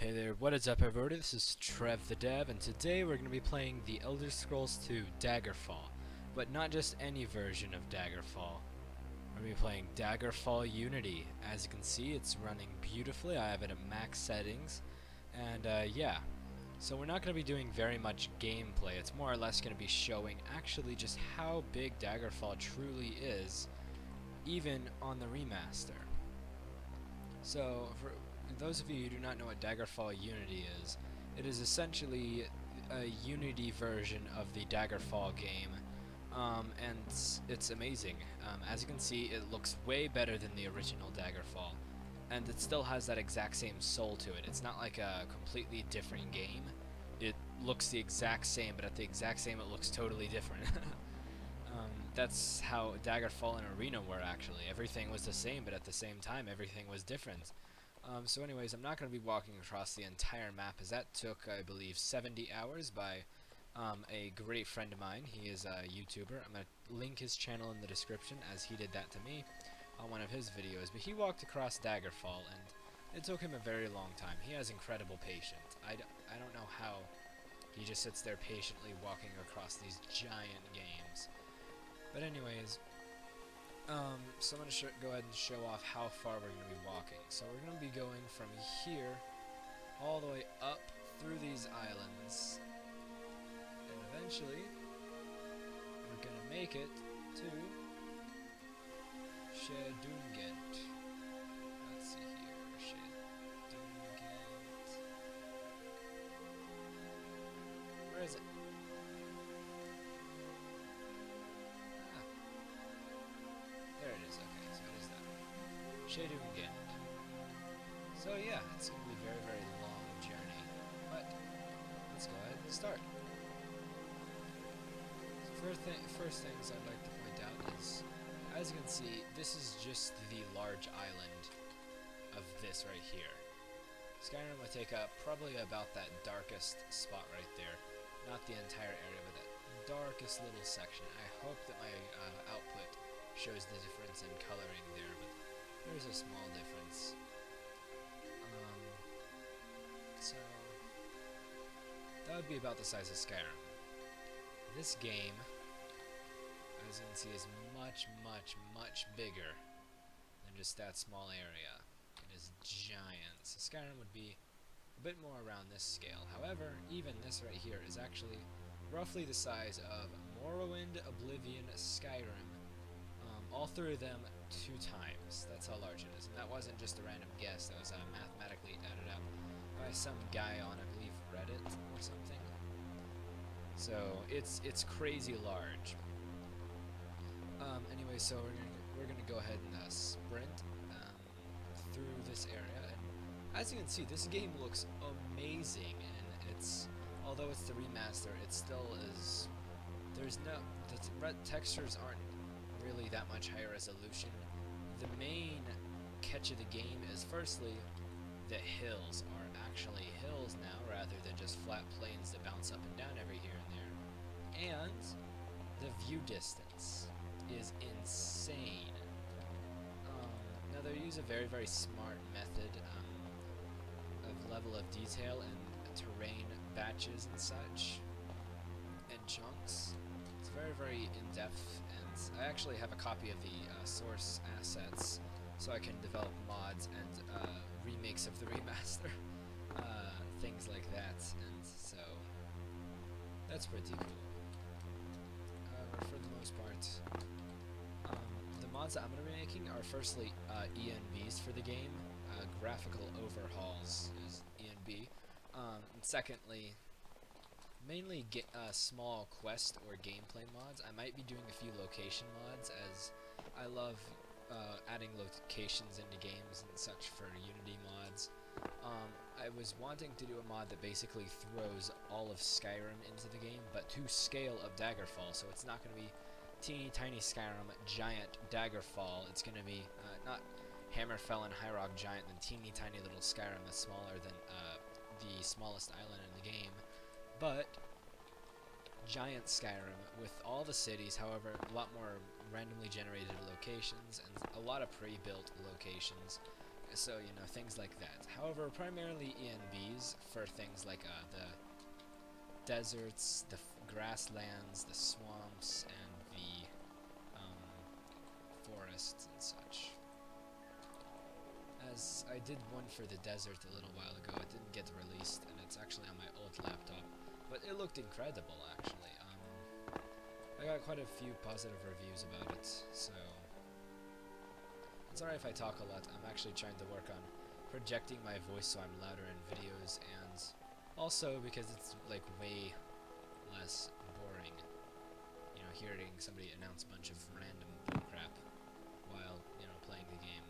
Hey there, what is up everybody? This is Trev the Dev, and today we're going to be playing the Elder Scrolls 2 Daggerfall. But not just any version of Daggerfall. We're going to be playing Daggerfall Unity. As you can see, it's running beautifully. I have it at max settings. And yeah. So we're not going to be doing very much gameplay. It's more or less going to be showing actually just how big Daggerfall truly is, even on the remaster. So, for those of you who do not know what Daggerfall Unity is, it is essentially a Unity version of the Daggerfall game, and it's amazing. As you can see, it looks way better than the original Daggerfall, and it still has that exact same soul to it. It's not like a completely different game. It looks the exact same, but at the exact same, it looks totally different. That's how Daggerfall and Arena were, actually. Everything was the same, but at the same time, everything was different. So anyways, I'm not going to be walking across the entire map, as that took, I believe, 70 hours by a great friend of mine. He is a YouTuber. I'm going to link his channel in the description, as he did that to me on one of his videos. But he walked across Daggerfall, and it took him a very long time. He has incredible patience. I don't know how he just sits there patiently walking across these giant games. But anyways, so I'm going to go ahead and show off how far we're going to be walking. So we're going to be going from here all the way up through these islands, and eventually we're going to make it to Shedungent. Let's see here, Shedungent. Where is it? There it is, okay, so it is that. Shedungent. So yeah, it's going to be a very, very long journey, but let's go ahead and start. So first things I'd like to point out is, as you can see, this is just the large island of this right here. Skyrim would take up probably about that darkest spot right there. Not the entire area, but that darkest little section. I hope that my output shows the difference in coloring there, but there's a small difference. So that would be about the size of Skyrim. This game, as you can see, is much, much, much bigger than just that small area. It is giant. So Skyrim would be a bit more around this scale. However, even this right here is actually roughly the size of Morrowind, Oblivion, Skyrim, all three of them 2 times. That's how large it is. And that wasn't just a random guess. That was mathematically added up by some guy on, I believe, Reddit or something. So it's crazy large. Anyway, so we're gonna go ahead and sprint through this area. And as you can see, this game looks amazing, and although it's the remaster, it still is. The textures aren't really that much higher resolution. The main catch of the game is, firstly, the hills are actually hills now, rather than just flat plains that bounce up and down every here and there. And the view distance is insane. Now they use a very, very smart method of level of detail and terrain batches and such, and chunks. It's very, very in-depth, and I actually have a copy of the source assets, so I can develop mods and remakes of the remaster, things like that, and so that's pretty cool. However, for the most part, the mods that I'm going to be making are firstly ENBs for the game. Graphical overhauls is ENB. And secondly, mainly small quest or gameplay mods. I might be doing a few location mods, as I love adding locations into games and such for Unity mods. I was wanting to do a mod that basically throws all of Skyrim into the game, but to scale of Daggerfall, so it's not going to be teeny tiny Skyrim, giant Daggerfall. It's going to be not Hammerfell and High Rock Giant, then teeny tiny little Skyrim that's smaller than the smallest island in the game, but giant Skyrim with all the cities, however, a lot more randomly generated locations and a lot of pre-built locations, so, you know, things like that. However, primarily ENBs for things like the deserts, the grasslands, the swamps, and the forests and such. As I did one for the desert a little while ago, it didn't get released, and it's actually on my old laptop, but it looked incredible, actually. I got quite a few positive reviews about it, so I'm sorry if I talk a lot. I'm actually trying to work on projecting my voice so I'm louder in videos, and also because it's like way less boring, you know, hearing somebody announce a bunch of random bullcrap while, you know, playing the game.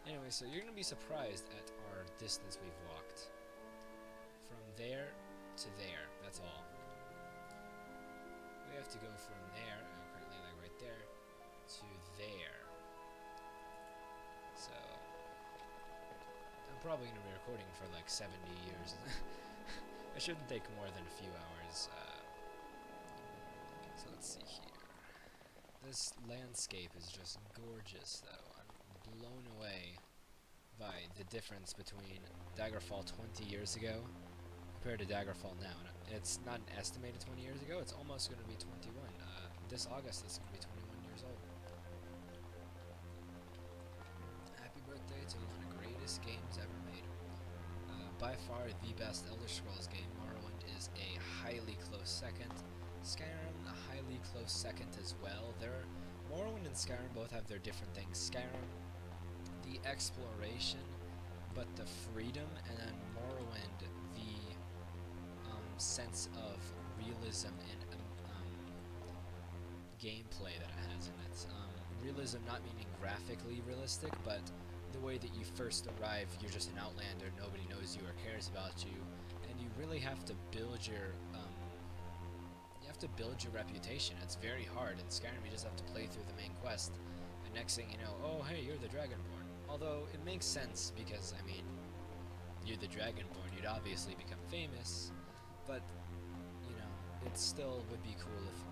Anyway, so you're gonna be surprised at our distance we've walked. From there to there, that's all. We have to go from there, currently like right there, to there. So, I'm probably going to be recording for like 70 years. It shouldn't take more than a few hours. So let's see here. This landscape is just gorgeous, though. I'm blown away by the difference between Daggerfall 20 years ago compared to Daggerfall now. And it's not an estimated 20 years ago, it's almost going to be 21. This August it's going to be 21 years old. Happy birthday to one of the greatest games ever made. By far the best Elder Scrolls game. Morrowind is a highly close second. Skyrim, a highly close second as well. Morrowind and Skyrim both have their different things. Skyrim, the exploration, but the freedom, and then Morrowind, the sense of realism and gameplay that it has in it. Realism not meaning graphically realistic, but the way that you first arrive, you're just an outlander, nobody knows you or cares about you, and you really have to build your reputation. It's very hard. In Skyrim, you just have to play through the main quest, and next thing you know, oh hey, you're the Dragonborn. Although it makes sense because, I mean, you're the Dragonborn, you'd obviously become famous, but, you know, it still would be cool if,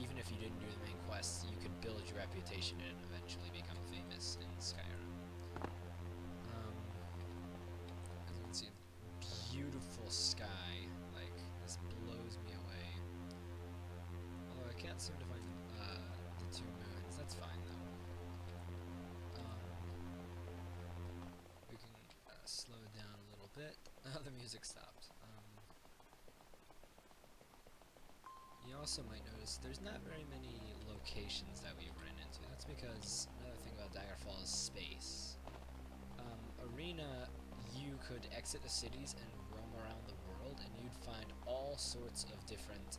even if you didn't do the main quests, you could build your reputation and eventually become famous in Skyrim. As you can see, beautiful sky, like, this blows me away. Although I can't seem to find the two moons, that's fine though. We can slow it down a little bit. The music stopped. You also might notice there's not very many locations that we run into. That's because another thing about Daggerfall is space. Arena, you could exit the cities and roam around the world, and you'd find all sorts of different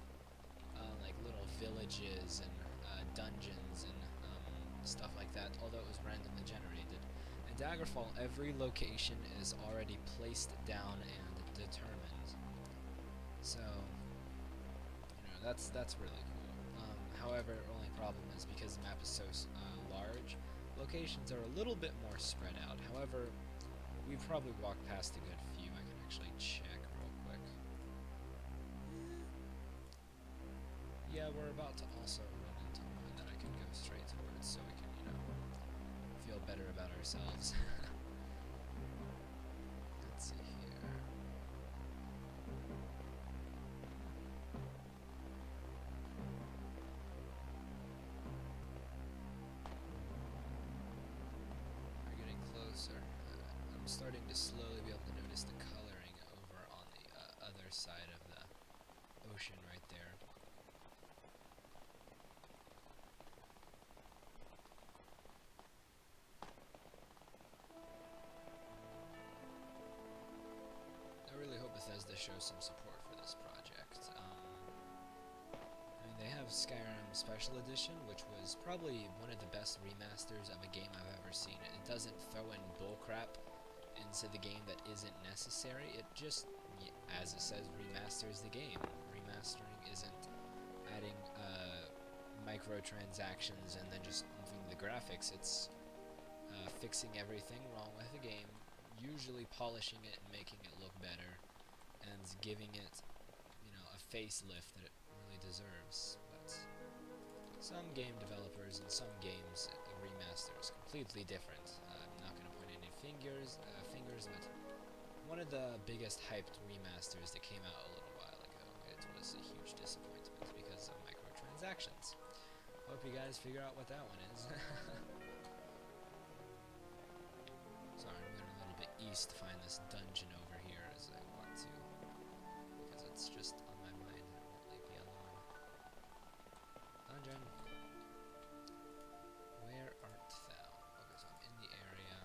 like little villages and dungeons and stuff like that, although it was randomly generated. In Daggerfall, every location is already placed down and determined. So, that's really cool. However, only problem is because the map is so large, locations are a little bit more spread out. However, we probably walked past a good few. I can actually check real quick. Yeah, we're about to also run into one that I can go straight towards so we can, you know, feel better about ourselves. Let's see here. I'm starting to slowly be able to notice the coloring over on the other side of the ocean right there. I really hope Bethesda shows some support for this project. I mean, they have Skyrim Special Edition, which was probably one of the best remasters of a game I've ever seen. It doesn't throw in bullcrap into the game that isn't necessary. It just, as it says, remasters the game. Remastering isn't adding microtransactions and then just moving the graphics. It's fixing everything wrong with the game, usually polishing it and making it look better, and giving it, you know, a facelift that it really deserves. But some game developers and some games, the remaster is completely different. I'm not going to point any fingers, but one of the biggest hyped remasters that came out a little while ago. It was a huge disappointment because of microtransactions. Hope you guys figure out what that one is. Sorry, I'm going a little bit east to find this dungeon over here as I want to, because it's just on my mind and it won't leave me alone. Dungeon. Where art thou? Okay, so I'm in the area.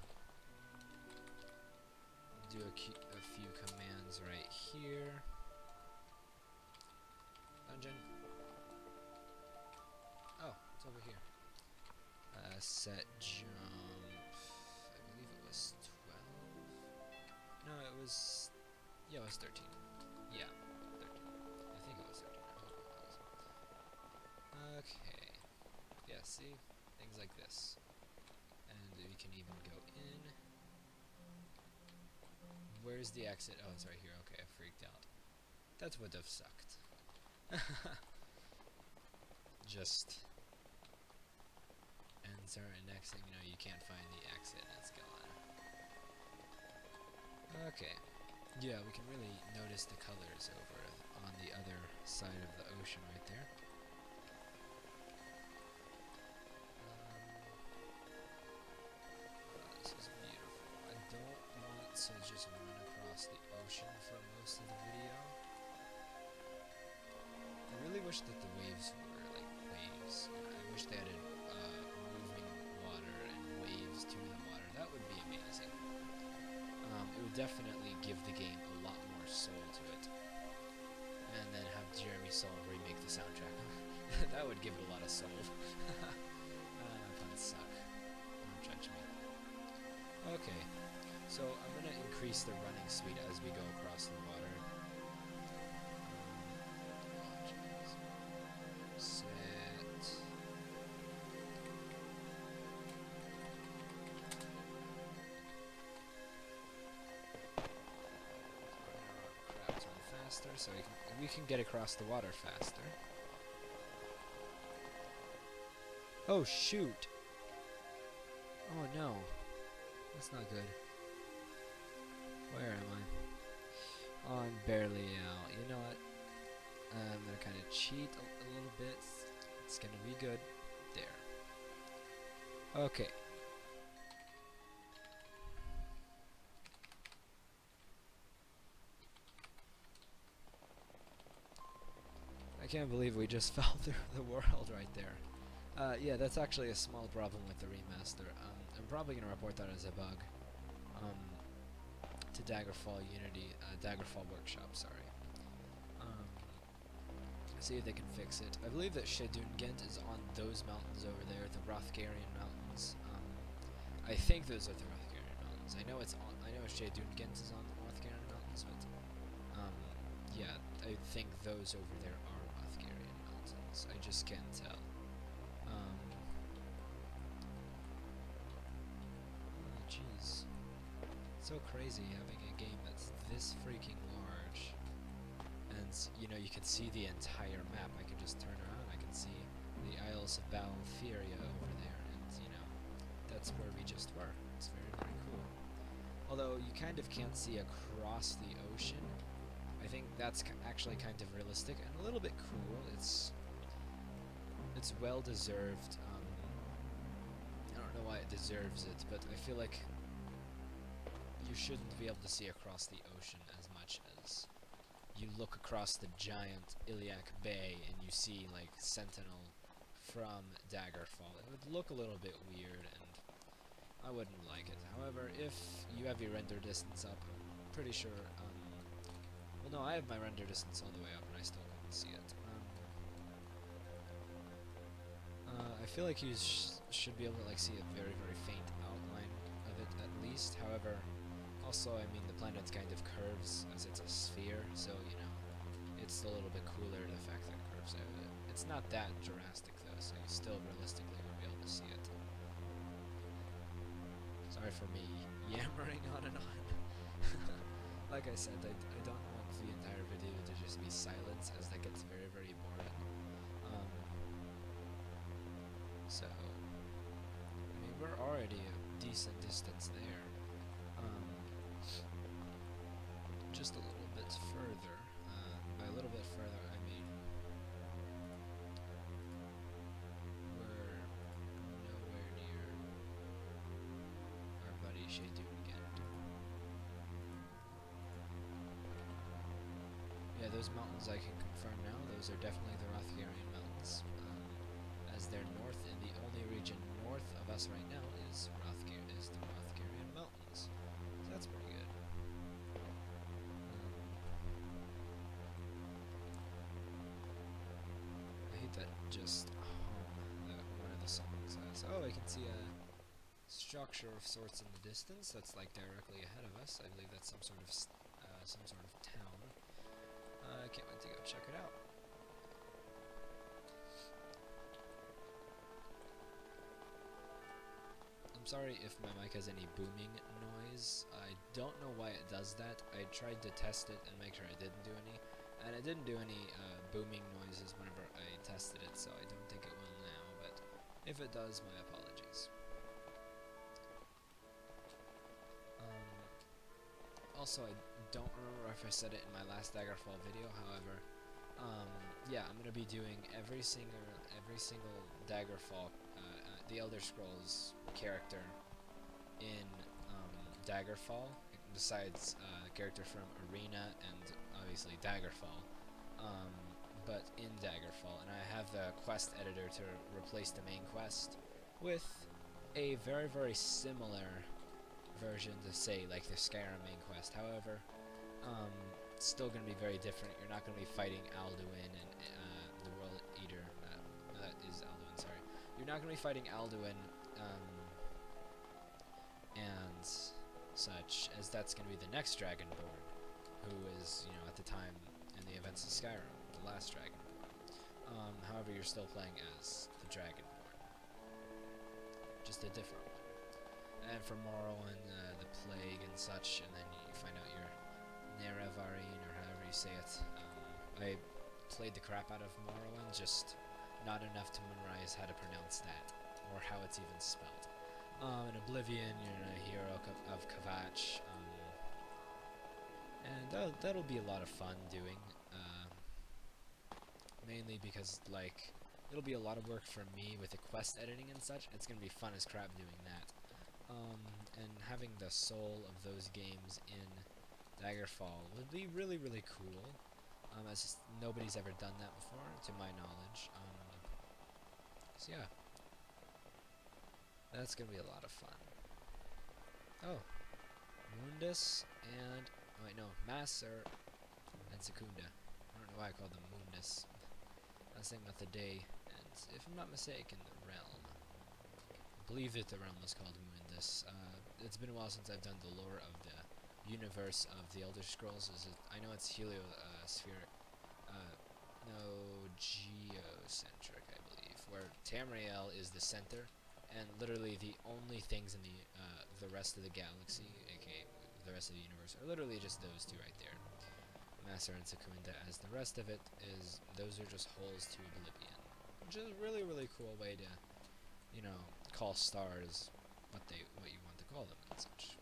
Do a few commands right here. Dungeon. Oh, it's over here. Set jump. I believe it was 12. No, it was. Yeah, it was 13. Yeah, 13. I think it was 13. I hope it was. Okay. Yeah, see? Things like this. And we can even go in. Where's the exit? Oh, it's right here. Okay, I freaked out. That would have sucked. Just enter, and next thing you know, you can't find the exit, and it's gone. Okay. Yeah, we can really notice the colors over on the other side of the ocean right there. This is beautiful. I don't want to just run across the ocean for most of the video. I really wish that the waves were like waves. I wish they added moving water and waves to the water. That would be amazing. It would definitely give the game a lot more soul to it. And then have Jeremy Soule remake the soundtrack. That would give it a lot of soul. Puns suck. Don't judge me. Okay, so I'm going to increase the running speed as we go across the water. So we can get across the water faster. Oh shoot! Oh no, that's not good. Where am I? Oh, I'm barely out. You know what? I'm gonna kind of cheat a little bit. It's gonna be good. There. Okay. I can't believe we just fell through the world right there. Yeah, that's actually a small problem with the remaster. I'm probably going to report that as a bug to Daggerfall Daggerfall Workshop, sorry. See if they can fix it. I believe that Shedungent is on those mountains over there, the Rothgarian Mountains. I think those are the Rothgarian Mountains. I know Shedungent is on the Rothgarian Mountains, but yeah, I think those over there are Rothgarian Mountains. I just can't tell. Jeez. So crazy having a game that's this freaking large. And, you know, you can see the entire map. I can just turn around, I can see the Isles of Baltheria over there, and, you know, that's where we just were. It's very, very cool. Although, you kind of can't see across the ocean. I think that's actually kind of realistic and a little bit cool. It's well deserved. I don't know why it deserves it, but I feel like you shouldn't be able to see across the ocean as much as you look across the giant Iliac Bay and you see like Sentinel from Daggerfall. It would look a little bit weird and I wouldn't like it. However, if you have your render distance up, I'm pretty sure well, no, I have my render distance all the way up, and I still couldn't see it. I feel like you should be able to like see a very, very faint outline of it at least. However, also, I mean, the planet kind of curves as it's a sphere, so you know, it's a little bit cooler the fact that it curves out. It's not that drastic though, so you still realistically will be able to see it. Sorry for me yammering on and on. Like I said, I don't want the entire video to just be silence, as that gets very, very boring. So, I mean, we're already a decent distance there. just a little bit further. By a little bit further, I mean we're nowhere near our buddy Shedungent. Yeah, those mountains I can confirm now. Those are definitely the Rothgarian mountains. As they're north, and the only region north of us right now is the Rothgarian mountains. So that's pretty good. I hate that just that one of the songs has. Oh, I can see a structure of sorts in the distance. That's like directly ahead of us. I believe that's some sort of town. I can't wait to go check it out. I'm sorry if my mic has any booming noise. I don't know why it does that. I tried to test it and make sure I didn't do any, and it didn't do any booming noises whenever I tested it, so I don't think it will now, but if it does, my apologies. Also, I don't remember if I said it in my last Daggerfall video, however, yeah, I'm gonna be doing every single Daggerfall, the Elder Scrolls character in Daggerfall, besides character from Arena and obviously Daggerfall, but in Daggerfall, and I have the quest editor to replace the main quest with a very, very similar version to, say, like the Skyrim main quest. However, it's still going to be very different. You're not going to be fighting Alduin and the World Eater. No, that is Alduin, sorry. You're not going to be fighting Alduin and such, as that's going to be the next Dragonborn, who is, you know, at the time in the events of Skyrim, the last Dragonborn. However, you're still playing as the Dragonborn, just a different one. And for Morrowind, the Plague and such, and then you find out you're Nerevarine, or however you say it. I played the crap out of Morrowind, just not enough to memorize how to pronounce that, or how it's even spelled. In Oblivion, you're a hero of Kvatch, and that'll be a lot of fun doing, mainly because, like, it'll be a lot of work for me with the quest editing and such. It's going to be fun as crap doing that. And having the soul of those games in Daggerfall would be really, really cool, as nobody's ever done that before, to my knowledge. So yeah, that's gonna be a lot of fun. Oh, Mundus and, oh wait, no, Maser and Secunda. I don't know why I called them Mundus. I was thinking about the day, and if I'm not mistaken, the realm. I believe that the realm was called Mundus. It's been a while since I've done the lore of the universe of the Elder Scrolls. I know it's heliospheric, no, geocentric, I believe, where Tamriel is the center, and literally the only things in the rest of the galaxy, aka the rest of the universe, are literally just those two right there, Maser and Secunda, as the rest of it is, those are just holes to oblivion, which is a really, really cool way to, you know, call stars what you want to call them and such.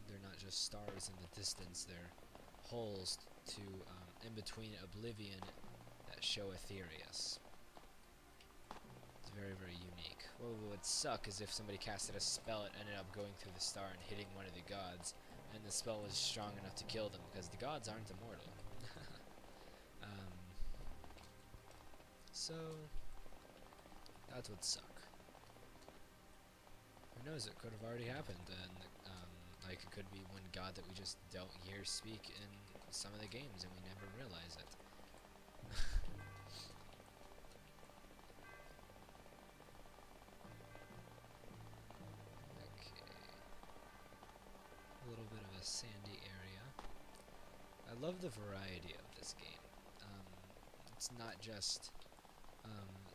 They're not just stars in the distance, they're holes to in between oblivion that show Aetherius. It's very, very unique. What would suck is if somebody casted a spell and ended up going through the star and hitting one of the gods, and the spell was strong enough to kill them, because the gods aren't immortal. So that would suck. Who knows, it could have already happened, and like, it could be one god that we just don't hear speak in some of the games, and we never realize it. Okay. A little bit of a sandy area. I love the variety of this game. It's not just,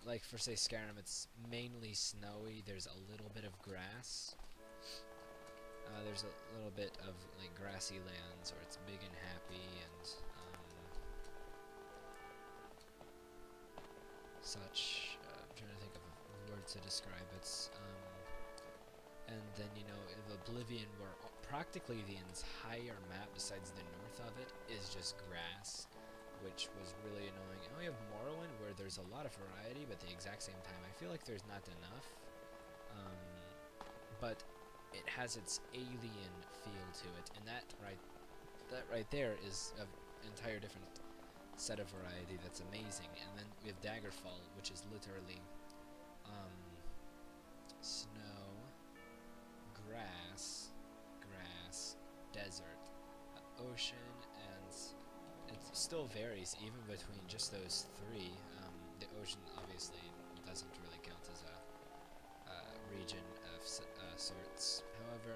like for, say, Skyrim, it's mainly snowy, there's a little bit of grass. There's a little bit of, like, grassy lands where it's big and happy, and such. I'm trying to think of a word to describe it. And then, you know, in Oblivion, where practically the entire map, besides the north of it, is just grass, which was really annoying. And we have Morrowind, where there's a lot of variety, but at the exact same time, I feel like there's not enough. But it has its alien feel to it, and that right there is an entire different set of variety that's amazing. And then we have Daggerfall, which is literally snow, grass, desert, ocean, and it still varies even between just those three. The ocean obviously doesn't really count as a region of sorts. However,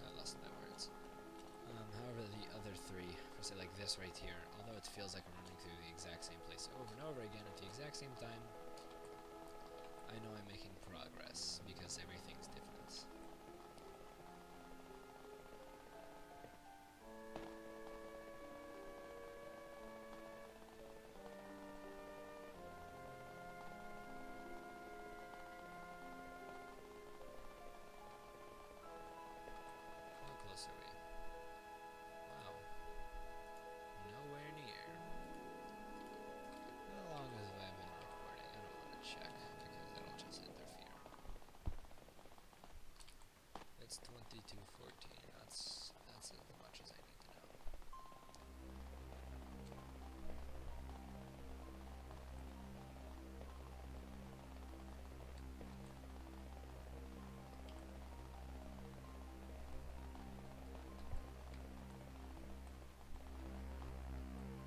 I lost my words. However, the other three, for say like this right here, although it feels like I'm running through the exact same place over and over again at the exact same time, I know I'm making progress because everything's different. How close are we? Wow. Nowhere near. How long have I been recording? I don't want to check because it'll just interfere. It's 22:14. That's as much as I need to know.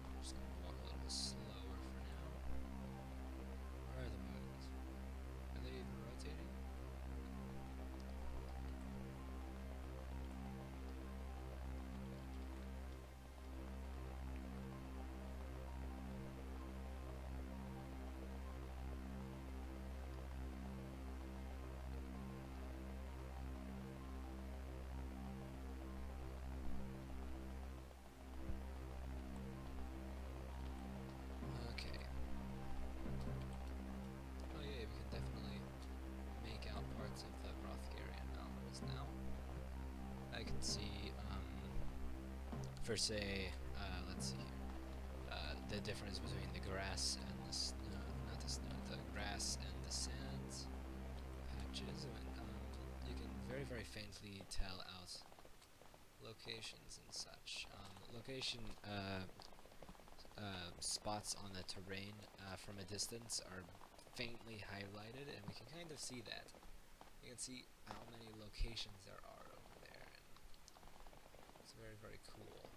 I'm just gonna walk a little slower for now. Where are the moons? Are they even rotating? Okay. Oh yeah, we can definitely make out parts of the Rothgarian Mountains now. I can see, for say, let's see here, the difference between the grass and the snow, not the snow, the grass and the sand patches. You can very, very faintly tell out locations and such. Location, spots on the terrain from a distance are faintly highlighted, and we can kind of see that. You can see how many locations there are over there, and it's very, very cool.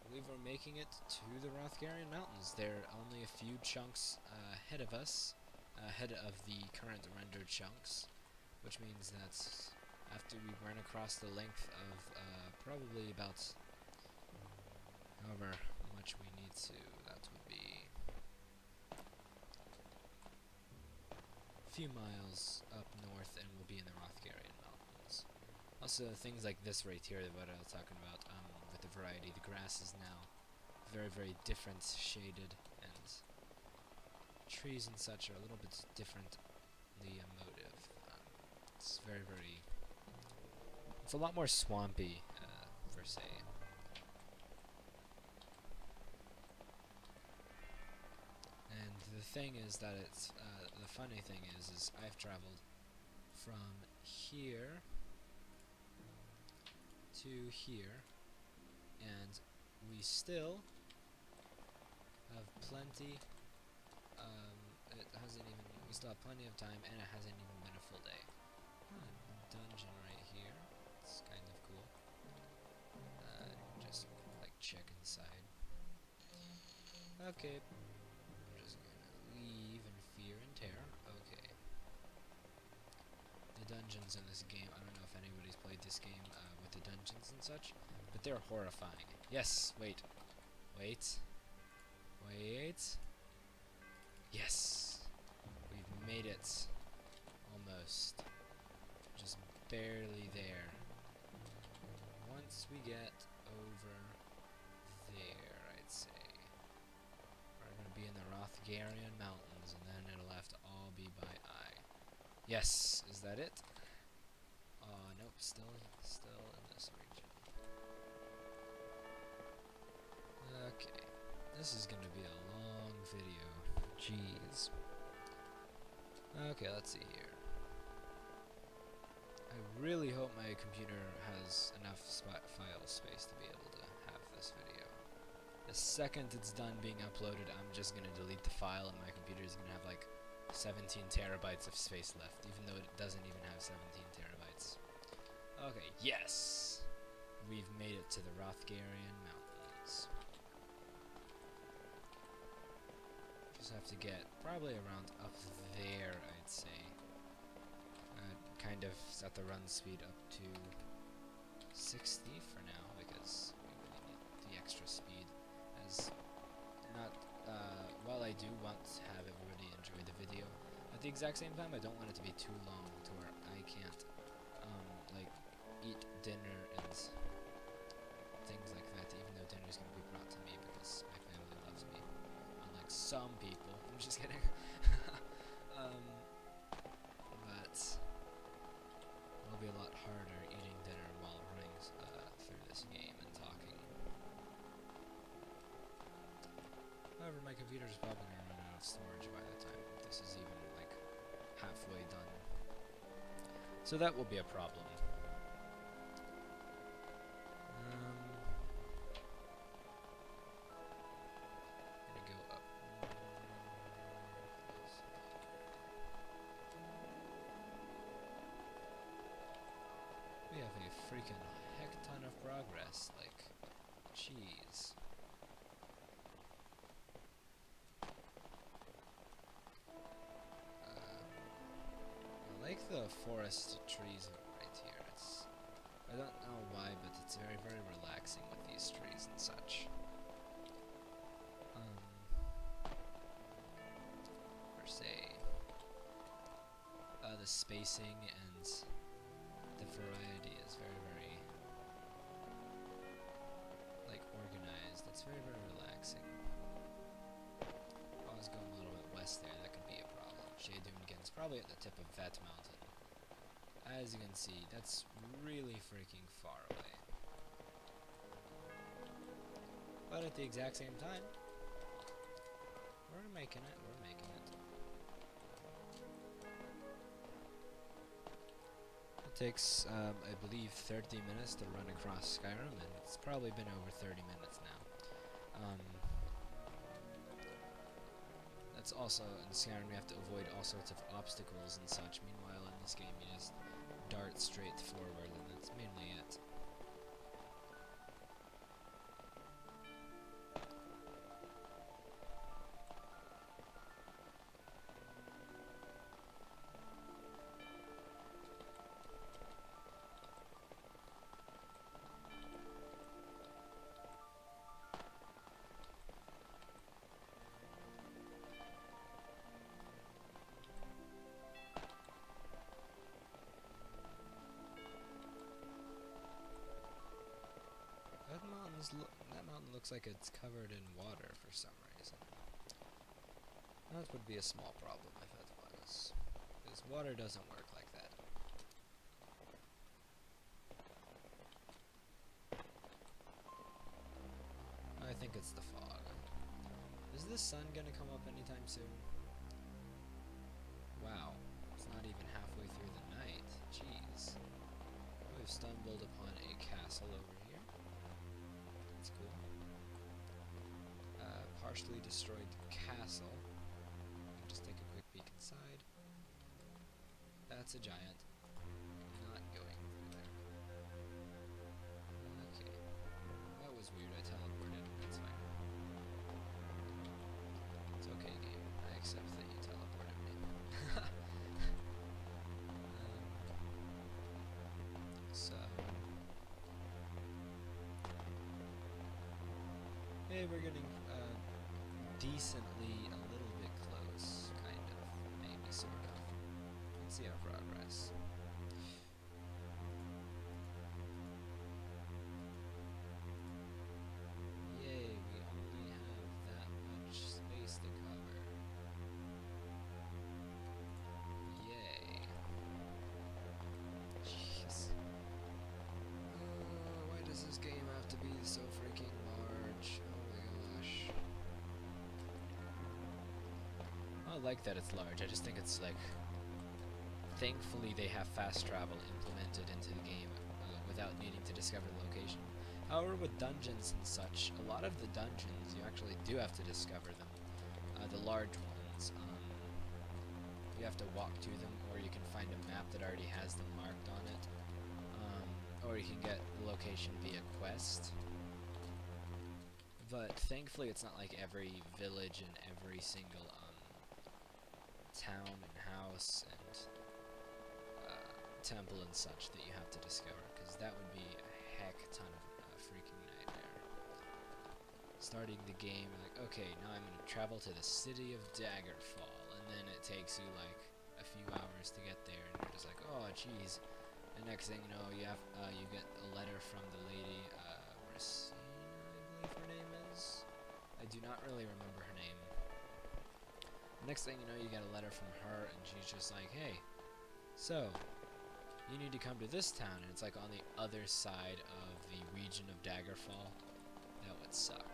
I believe we're making it to the Rothgarian Mountains. They're only a few chunks ahead of us, ahead of the current rendered chunks, which means that after we run across the length of probably about however much we need to, that would be a few miles up north, and we'll be in the Rothgarian Mountains. Also, things like this right here, what I was talking about, with the variety, the grass is now very, very different shaded, and trees and such are a little bit differently emotive. It's very, very, it's a lot more swampy, per se. And the thing is that it's, the funny thing is I've traveled from here to here, and we still have plenty, it hasn't even, we still have plenty of time, and it hasn't even been a full day. Dungeon right here, it's kind of cool. Just, like, check inside. Okay, I'm just gonna leave in fear and terror. Okay. The dungeons in this game, I don't know if anybody's played this game with the dungeons and such, but they're horrifying. Yes, wait. Yes! We've made it. Almost. Just barely there. Once we get over there, I'd say, we're gonna be in the Rothgarian Mountains, and then it'll have to all be by eye. Yes, is that it? Nope, still in this region. Okay, this is gonna be a long video. Jeez. Okay, let's see here. I really hope my computer has enough file space to be able to have this video. The second it's done being uploaded, I'm just gonna delete the file and my computer is gonna have like 17 terabytes of space left, even though it doesn't even have 17 terabytes. Okay, yes! We've made it to the Rothgarian Mountains. Just have to get probably around up there, I'd say. Kind of set the run speed up to 60 for now, because we really need the extra speed, as not, while I do want to have everybody enjoy the video, at the exact same time I don't want it to be too long to where I can't, like, eat dinner and things like that, even though dinner's gonna be brought to me because my family loves me, unlike some people. I'm just kidding. But it'll be a lot harder eating dinner while running through this game and talking. However, my computer's probably gonna run out of storage by the time this is even like halfway done. So that will be a problem. Gonna go up. We have a freaking heck ton of progress, like, jeez. I like the forest trees right here. I don't know why, but it's very, very relaxing with these trees and such. Per se. The spacing and the variety is very, very, like, organized. It's very, very relaxing. If I was going a little bit west there, that could be a problem. Shedungent's probably at the tip of that mountain. As you can see, that's really freaking far away. But at the exact same time, we're making it, we're making it. It takes, I believe, 30 minutes to run across Skyrim, and it's probably been over 30 minutes now. That's also, in Skyrim you have to avoid all sorts of obstacles and such. Meanwhile, in this game you just dart straight forward, and that's mainly it. That mountain looks like it's covered in water for some reason. That would be a small problem if it was, because water doesn't work like that. I think it's the fog. Is the sun gonna come up anytime soon? Wow, it's not even halfway through the night. Jeez. We've stumbled upon a castle over here. That's cool. Partially destroyed castle. Just take a quick peek inside. That's a giant. Not going through there. Okay. That was weird. I teleported. It's fine. It's okay, game. I accept that you teleported me. So... hey, we're getting decently a little bit close, kind of, maybe, sort of. Let's see our progress. Yay, we only have that much space to cover. Yay. so freaking large. Oh my gosh. I like that it's large. I just think it's like... Thankfully they have fast travel implemented into the game without needing to discover the location. However, with dungeons and such, a lot of the dungeons, you actually do have to discover them. The large ones. You have to walk to them, or you can find a map that already has them marked on it. Or you can get the location via quest. But thankfully it's not like every village and every single town and house and temple and such that you have to discover, because that would be a heck ton of freaking nightmare. Starting the game, like, okay, now I'm going to travel to the city of Daggerfall, and then it takes you like a few hours to get there, and you're just like, oh jeez. And next thing you know, you have you get a letter from the lady, Racine, I believe her name is. I do not really remember her name. Next thing you know, you get a letter from her, and she's just like, hey, so you need to come to this town, and it's like on the other side of the region of Daggerfall. That would suck.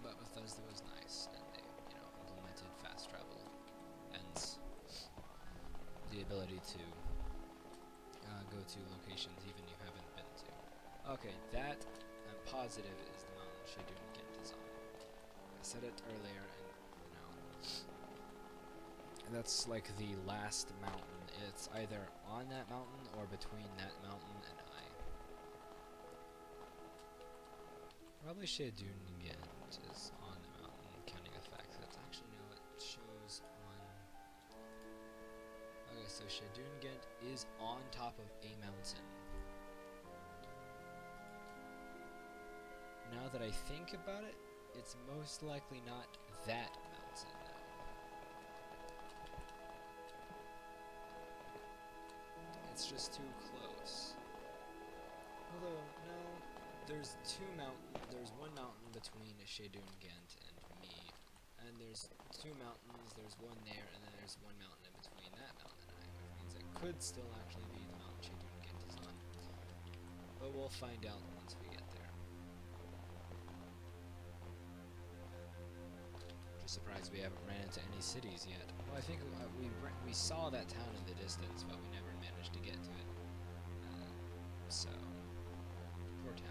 But Bethesda was nice, and they, implemented fast travel and the ability to go to locations even you haven't been to. Okay, that I'm positive is the mountain Shedungent is on. I said it earlier, and that's like the last mountain. It's either on that mountain or between that mountain and I. Probably Shedungent is on the mountain, counting effects. That's actually no, it shows on. Okay, so Shedungent is on top of a mountain. Now that I think about it, it's most likely not that mountain, though. It's just too close. Although, no, there's there's one mountain between Shedungent and me, and there's two mountains, there's one there, and then there's one mountain in between that mountain and I, which means it could still actually be the mountain Shedungent is on. But we'll find out once we get there. Just surprised we haven't ran into any cities yet. Well, I think we saw that town in the distance, but we never managed to get to it. So, poor town.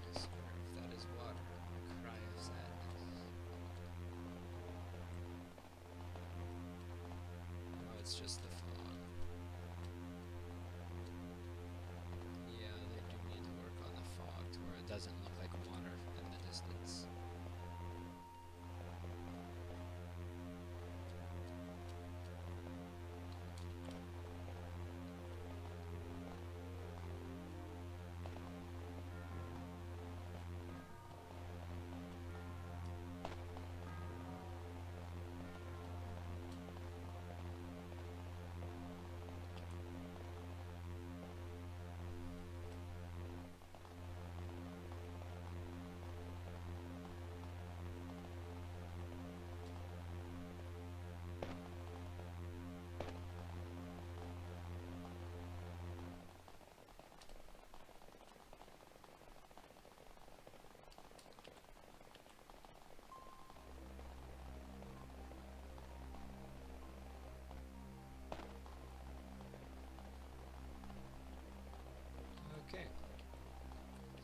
I swear, if that is water, I'm gonna cry of sadness. No, it's just the fog. Yeah, they do need to work on the fog to where it doesn't look like water in the distance. Okay.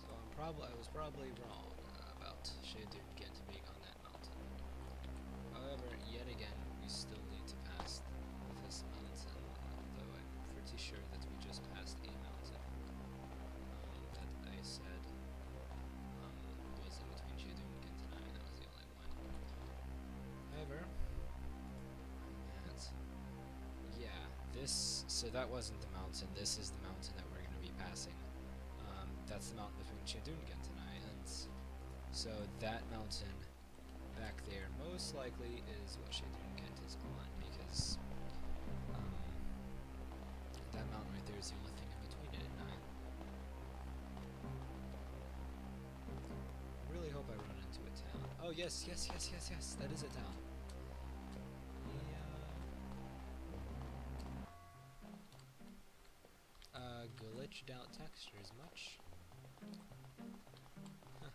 So I was probably wrong about Shedungent being on that mountain. However, yet again, we still need to pass this mountain, though I'm pretty sure that we just passed a mountain that I said was in between Shedungent and I, and that was the only one. However, so that wasn't the mountain, this is the mountain that we're going to be passing. That's the mountain between Shedungent and I, and so that mountain back there most likely is what Shedungent is on, because that mountain right there is the only thing in between it and I. yes, yes, yes, yes, yes. That is a town. Glitched out textures much. Huh.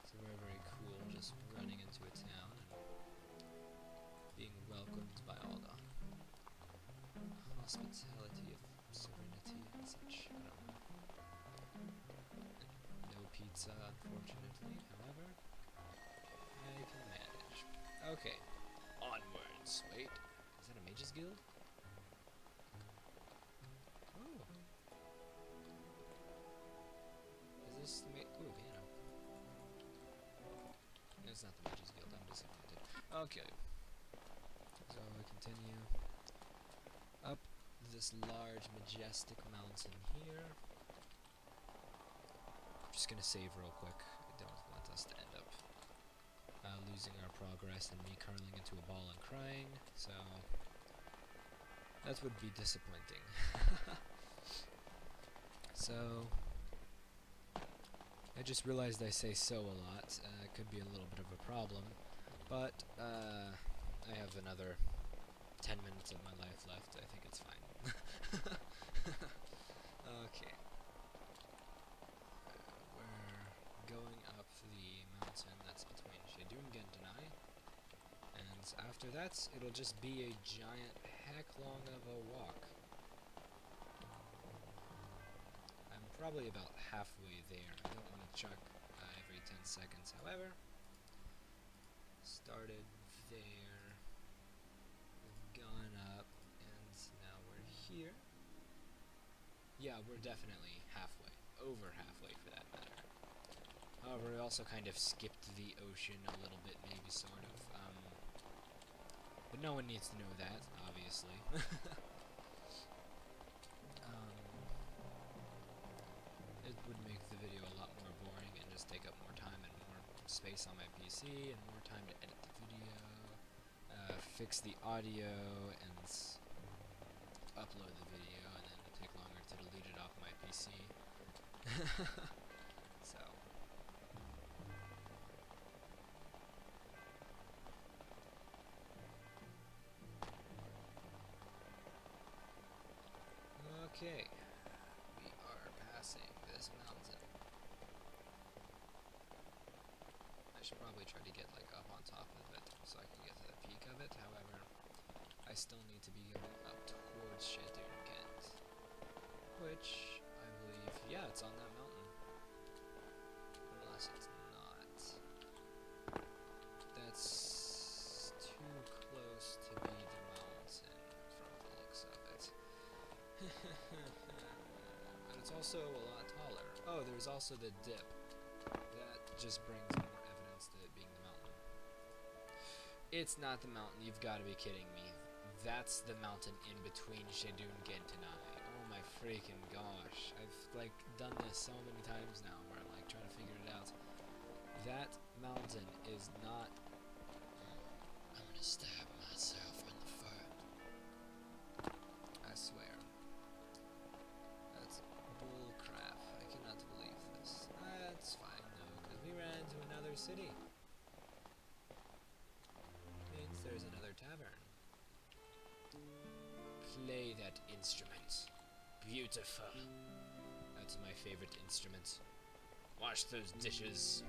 It's very, very cool just running into a town and being welcomed by all the hospitality of serenity and such. I don't know. No pizza, unfortunately. However, I can manage. Okay. Onwards. Wait. Is that a mage's guild? Oh. Is this the ooh, piano. It's not the mage's guild. I'm disappointed. Okay. So we continue up this large, majestic mountain here. I'm just gonna save real quick. I don't want us to end up losing our progress and me curling into a ball and crying, so that would be disappointing. So I just realized I say so a lot. It could be a little bit of a problem, but I have another 10 minutes of my life left. I think it's fine. Okay. We're going up the mountain that's between Shedungent and I, and after that, it'll just be a giant heck long of a walk. I'm probably about halfway there. I don't want to check every 10 seconds, however. Started there, we've gone up, and now we're here. Yeah, we're definitely halfway. Over halfway, for that matter. However, we also kind of skipped the ocean a little bit, maybe, sort of. But no one needs to know that, obviously. It would make the video a lot more boring and just take up more time and more space on my PC and more time to edit the video, fix the audio, and upload the video, and then it'll take longer to delete it off my PC. So. Okay. We are passing this mountain. I should probably try to get like up on top of it so I can get to the peak of it. However, I still need to be going up towards Shedungent, which I believe, yeah, it's on that mountain. Unless it's not. That's too close to be the mountain from the looks of it. But it's also a lot taller. Oh, there's also the dip. That just brings more evidence to it being the mountain. It's not the mountain, you've got to be kidding me. That's the mountain in between Shedungent and I. Oh my freaking gosh. I've like done this so many times now where I'm like trying to figure it out. That mountain is not... I'm gonna stab myself in the foot. I swear. That's bull crap. I cannot believe this. That's fine though, because we ran to another city. Means there's another tavern. Play that instrument. Beautiful. That's my favorite instrument. Wash those dishes.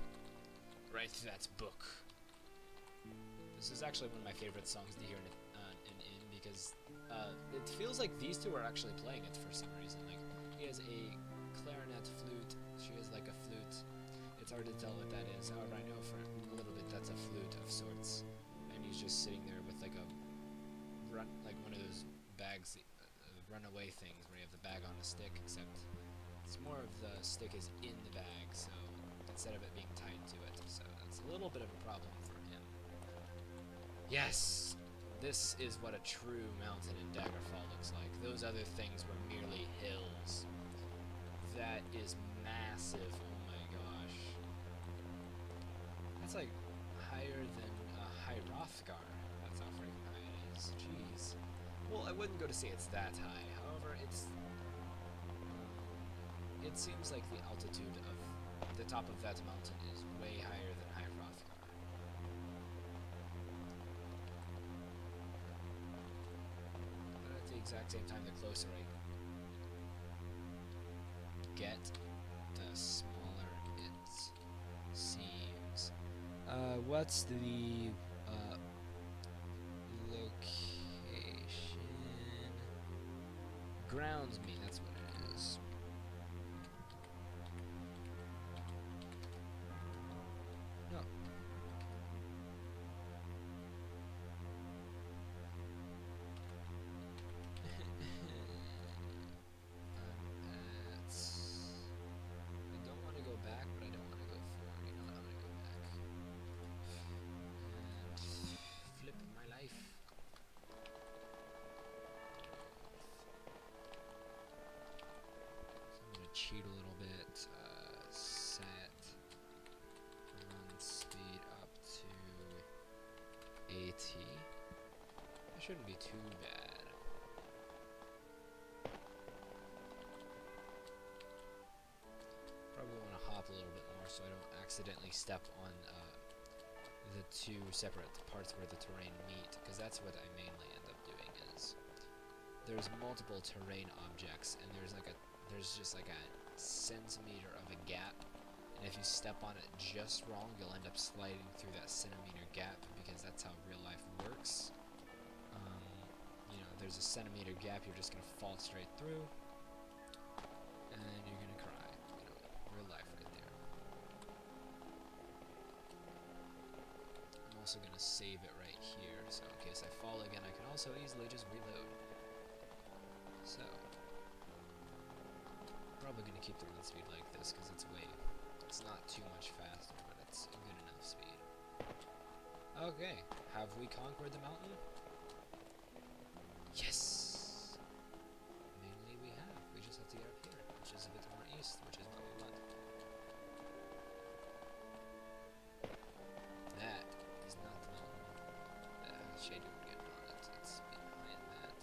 Write that book. This is actually one of my favorite songs to hear in because it feels like these two are actually playing it for some reason. Like, he has a clarinet flute, she has like a flute. It's hard to tell what that is. However, I know for a little bit that's a flute of sorts. And he's just sitting there with like a like one of those bags, runaway things where you have the bag on the stick, except it's more of the stick is in the bag, so instead of it being tied to it, so that's a little bit of a problem for him. Yes! This is what a true mountain in Daggerfall looks like. Those other things were merely hills. That is massive, oh my gosh. That's like higher than High Rothgar. That's how freaking high it is. Jeez. Well, I wouldn't go to say it's that high. However, it's... it seems like the altitude of the top of that mountain is way higher than High exact same time, the closer I get, the smaller it seems. What's the location? Grounds me, that's what it is. No. I don't want to go back, but I don't want to go forward. You know what? I'm going to go back. And flip my life. So I'm going to cheat a little bit. Set run speed up to 80. That shouldn't be too bad. Probably want to hop a little bit more so I don't accidentally step on the two separate parts where the terrain meet, because that's what I mainly end up doing. Is there's multiple terrain objects, and there's just like a centimeter of a gap, and if you step on it just wrong, you'll end up sliding through that centimeter gap, because that's how real life works. You know, there's a centimeter gap, you're just gonna fall straight through, and you're gonna cry. You know, real life right there. I'm also gonna save it right here, so in case I fall again, I can also easily just reload. So, probably gonna keep the run speed like this, because it's not too much faster, but it's a good enough speed. Okay, have we conquered the mountain? Yes! Mainly we have. We just have to get up here, which is a bit more east, which is what we want. That is not the mountain that has Shedungent on it. It's behind that.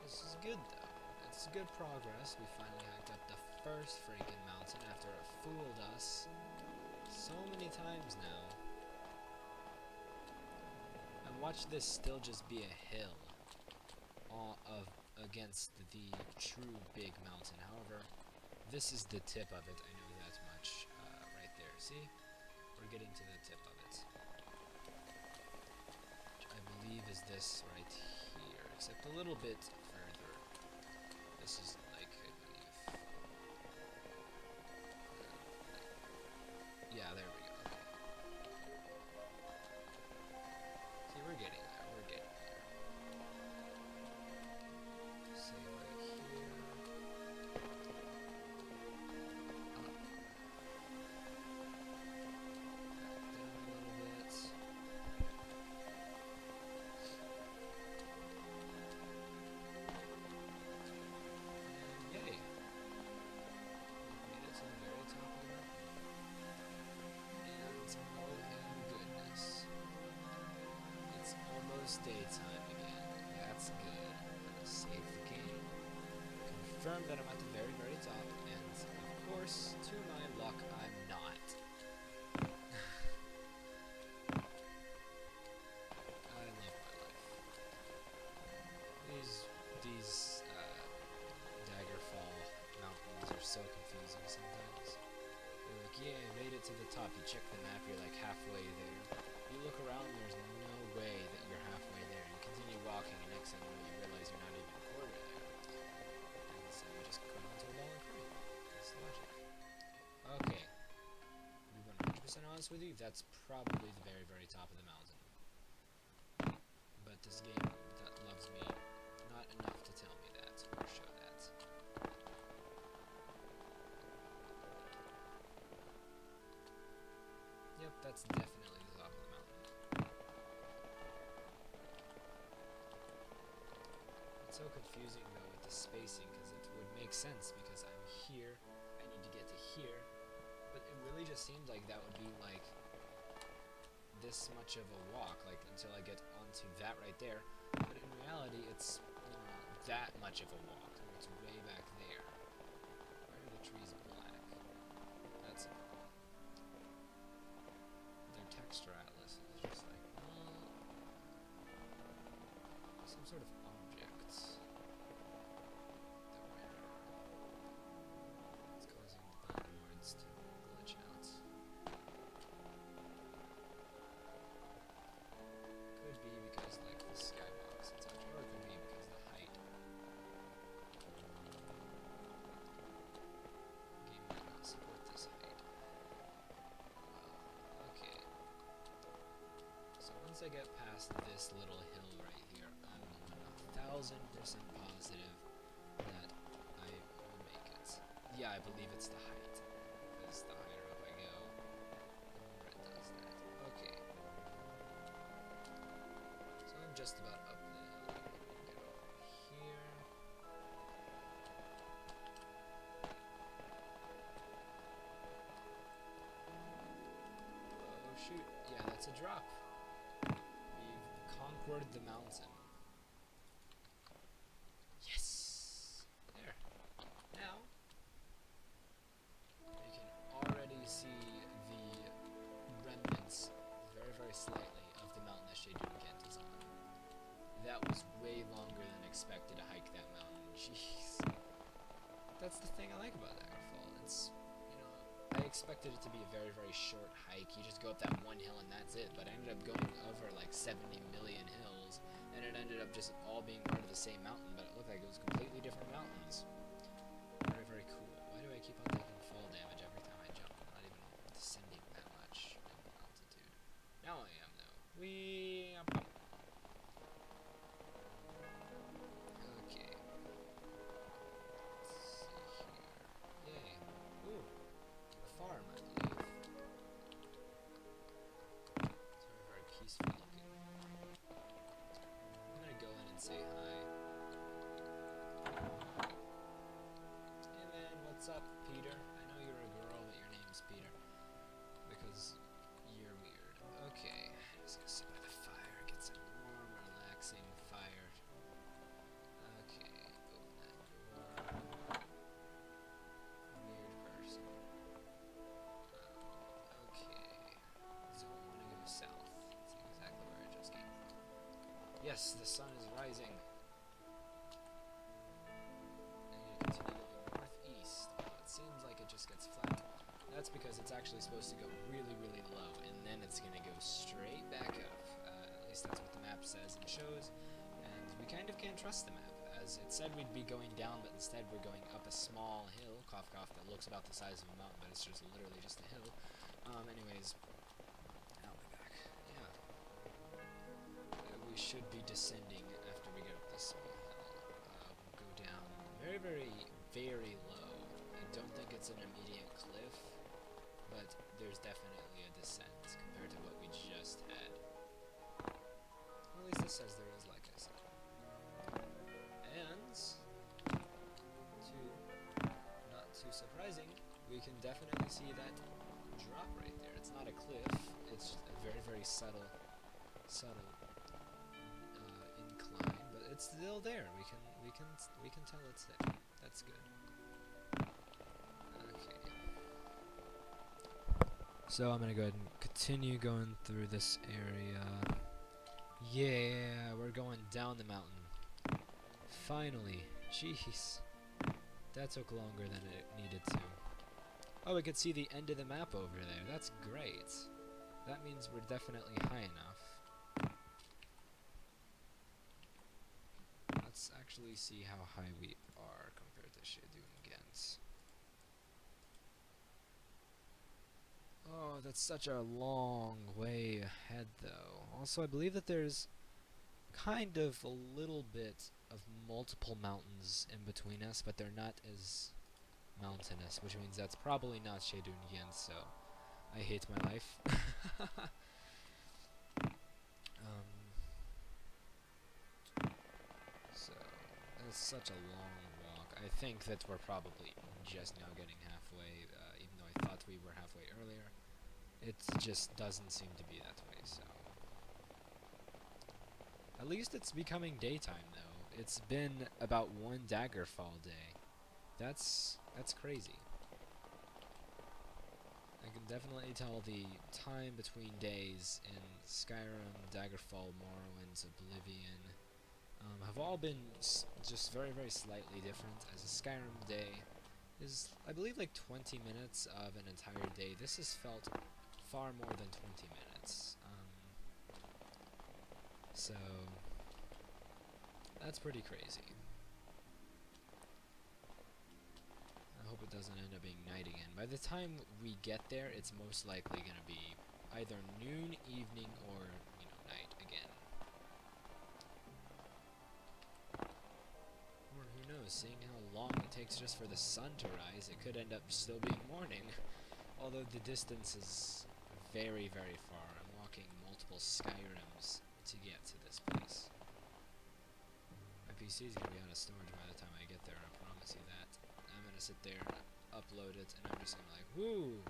This is good, though. It's good progress. We finally hiked up the first freaking mountain after it fooled us so many times now. And watch this still just be a hill against the true big mountain. However, this is the tip of it. I know that much. Right there. See? We're getting to the tip of it. Which I believe is this right here, except a little bit further. This is like, I believe. Yeah, there we go. Okay. See, we're getting there. We're getting there. Say right here. Up. Back down a little bit. And yay. We made it to the very top of the mountain. And oh goodness. It's almost daytime again. That's good. I'm gonna save the game. Confirm that I'm at the very, very top, and of course, to my luck, I'm not. I love my life. These Daggerfall mountains are so confusing sometimes. You're like, yeah, I made it to the top. You check the map, you're like halfway there. You look around, there's no way that you're halfway there. You continue walking, and next thing you know, you realize you're not even a quarter there. And so you just climb onto a ball and cry. That's the logic. Okay. To be 100% honest with you, that's probably the very, very top of the mountain. But this game that loves me not enough to tell me that, or show that. Yep, that's definitely the top of the mountain. It's so confusing though with the spacing, because it would make sense because I'm here, I need to get to here, but it really just seemed like that would be like this much of a walk, like until I get onto that right there, but in reality it's that much of a walk. It's way back there. Why are the trees black? That's a problem. Their texture atlas is just like some sort of object. I get past this little hill right here, I'm 1000% positive that I will make it. Yeah, I believe it's the height, because the higher up I go, the more it does that. Okay. So I'm just about up the hill. Get over here. Oh shoot, yeah, that's a drop. We've conquered the mountain. Yes! There. Now, you can already see the remnants, very, very slightly, of the mountain that Shedungent is on. That was way longer than expected to hike that mountain. Jeez. That's the thing I like about Daggerfall. It's, you know, I expected it to be a very, very short hike. You just go up that one hill and that's it. But I ended up going over like 70 million hills, and it ended up just all being part of the same mountain, but it looked like it was completely different mountains. Very, very cool. Why do I keep on taking fall damage every time I jump? I'm not even descending that much in altitude. Now I am, though. Wee! Okay. Let's see here. Yay. Ooh. A farm, I believe. It's very, very peaceful looking. I'm gonna go in and say hi. Hey man, what's up, Peter? I know you're a girl, but your name's Peter. Because you're weird. Okay, just gonna sit by the fire, get some warm, relaxing fire. Okay, open that door. Weird person. Okay, so I want to go south. That's exactly where I just came from. Yes, the sun is rising. Continue going northeast. It seems like it just gets flat. That's because it's actually supposed to go really, really low, and then it's going to go straight back up. At least that's what the map says and shows, and we kind of can't trust the map, as it said we'd be going down, but instead we're going up a small hill, cough cough, that looks about the size of a mountain, but it's just literally just a hill. Anyways, I'll be back. Yeah. We should be descending after we get up this small hill. We'll go down very, very, very low. I don't think it's an immediate cliff, but there's definitely a descent compared to what we just had. Or at least it says there is, like I said. And, not too surprising, we can definitely see that drop right there. It's not a cliff, it's a very, very subtle incline, but it's still there. We can tell it's there. That's good. Okay. So I'm gonna go ahead and continue going through this area. Yeah, we're going down the mountain. Finally. Jeez. That took longer than it needed to. Oh, we can see the end of the map over there. That's great. That means we're definitely high enough. Let's actually see how high we are compared to Shedungent. Oh, that's such a long way ahead, though. Also, I believe that there's kind of a little bit of multiple mountains in between us, but they're not as mountainous, which means that's probably not Shedungent, so I hate my life. So, it's such a long walk. I think that we're probably just now getting halfway, even though I thought we were halfway earlier. It just doesn't seem to be that way, so. At least it's becoming daytime, though. It's been about one Daggerfall day. That's crazy. I can definitely tell the time between days in Skyrim, Daggerfall, Morrowind, Oblivion have all been just very, very slightly different, as a Skyrim day is, I believe, like 20 minutes of an entire day. This has felt far more than 20 minutes. So, that's pretty crazy. I hope it doesn't end up being night again. By the time we get there, it's most likely going to be either noon, evening, or, you know, night. seeing how long it takes just for the sun to rise, it could end up still being morning. Although the distance is very, very far. I'm walking multiple Skyrims to get to this place. My PC is going to be out of storage by the time I get there, I promise you that. I'm going to sit there and upload it, and I'm just going to be like, whoo!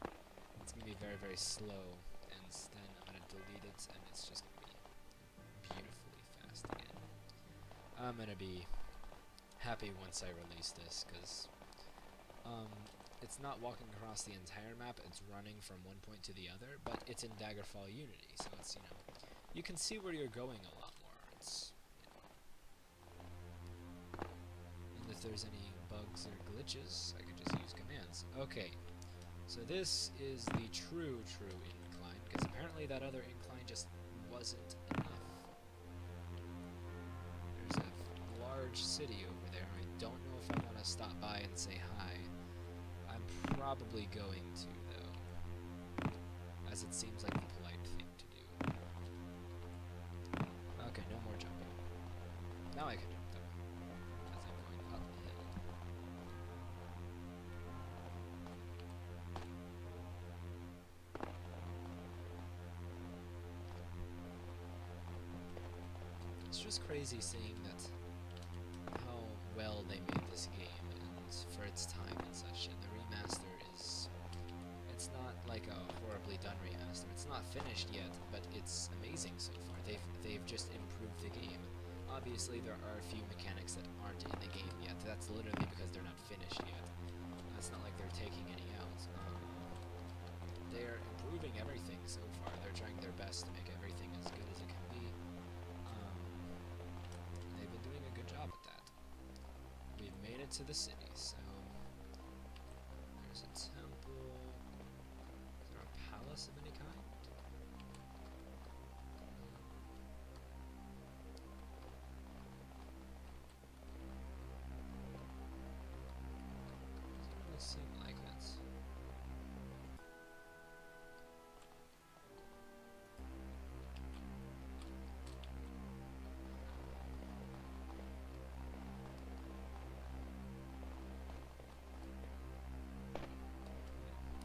It's going to be very, very slow, and then I'm going to delete it, and it's just going to be beautifully fast again. I'm going to be happy once I release this, because it's not walking across the entire map, it's running from one point to the other, but it's in Daggerfall Unity, so it's, you know, you can see where you're going a lot more. It's, you know, and if there's any bugs or glitches, I can just use commands. Okay, so this is the true incline, because apparently that other incline just wasn't enough. There's a large city over there. I don't know if I want to stop by and say hi. I'm probably going to, though, as it seems like the polite thing to do. Okay, no more jumping. Now I can jump, though, as I'm going up the hill. It's just crazy seeing that how well they made this game and for its time and such, and the remaster is, it's not like a horribly done remaster. It's not finished yet, but it's amazing so far. They've just improved the game. Obviously there are a few mechanics that aren't in the game yet. That's literally because they're not finished yet. It's not like they're taking any out. They're improving everything so far. They're trying their best to make everything as good as it can be. They've been doing a good job at that. We've made it to the city, so there's a temple. Is there a palace of any kind? Doesn't really seem like it.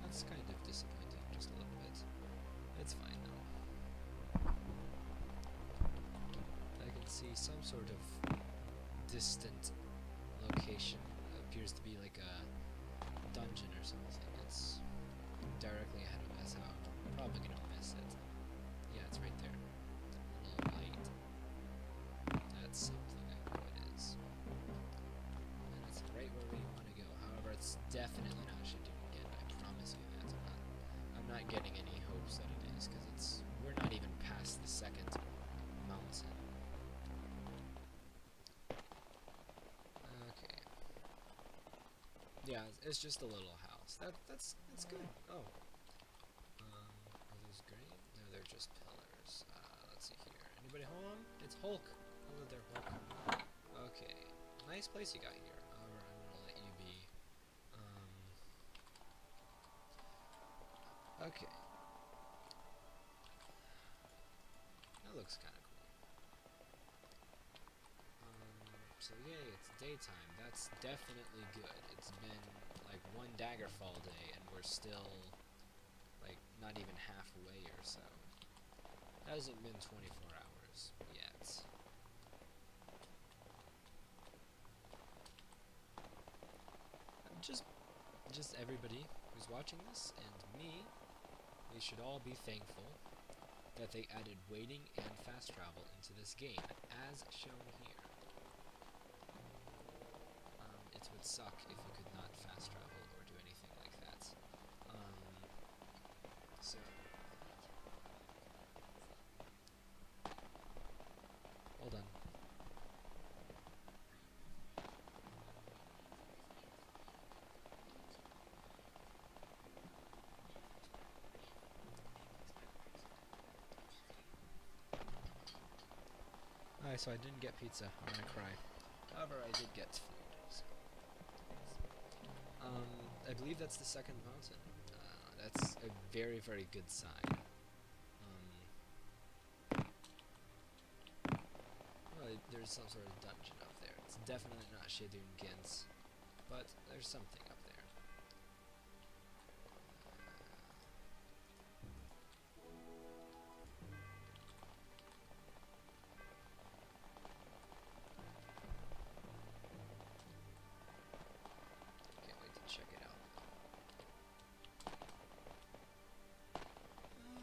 That's kind of disappointing, just a little bit. It's fine though. I can see some sort of distant location. It appears to be like a dungeon or something. It's directly ahead of us, so I'm probably gonna miss it. Yeah, it's right there. The little light. That's something, I know it is. And it's right where we want to go. However, it's definitely not Shedungent, I promise you that. I'm not getting any hopes that it is, because we're not even past the second mountain. Okay. Yeah, it's just a little house. That's good. Oh. Are those green? No, they're just pillars. Let's see here. Anybody home? It's Hulk. Hello there, Hulk. Okay. Nice place you got here. However, I'm gonna let you be. Okay. That looks kind of cool. So yay, it's daytime. That's definitely good. It's been like one Daggerfall day, and we're still like not even halfway or so. It hasn't been 24 hours yet. Just everybody who's watching this and me, we should all be thankful that they added waiting and fast travel into this game, as shown here. It would suck if you could not fast travel or do anything like that. So hold on. Alright, so I didn't get pizza. I'm gonna cry. However, I did get food. So. I believe that's the second mountain. That's a very, very good sign. Well, there's some sort of dungeon up there. It's definitely not Shedungent, but there's something up there. Can't wait to check it out.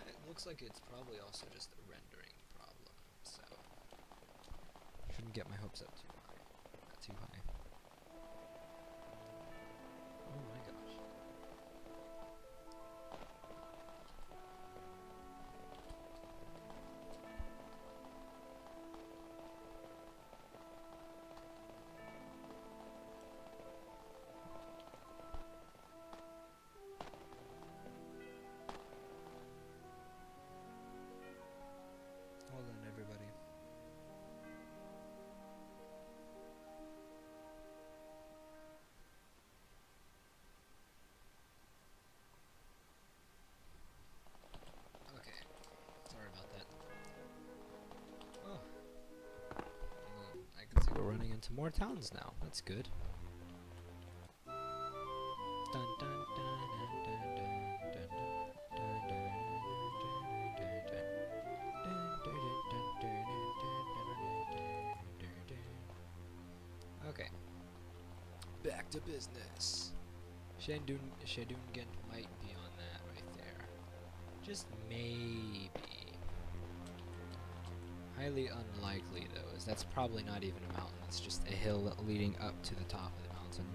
It looks like it's probably also just a rendering problem, so shouldn't get my hopes up too high. Not too high. Oh my gosh. Hold on, everybody. Okay, sorry about that. Oh, I can see we're running into more towns now. That's good. Dun, dun, dun, dun, dun, dun, dun, dun, dun. Okay, back to business. Shedungent might be on that right there. Just maybe. Highly unlikely, though, as that's probably not even a mountain. It's just a hill leading up to the top of the mountain.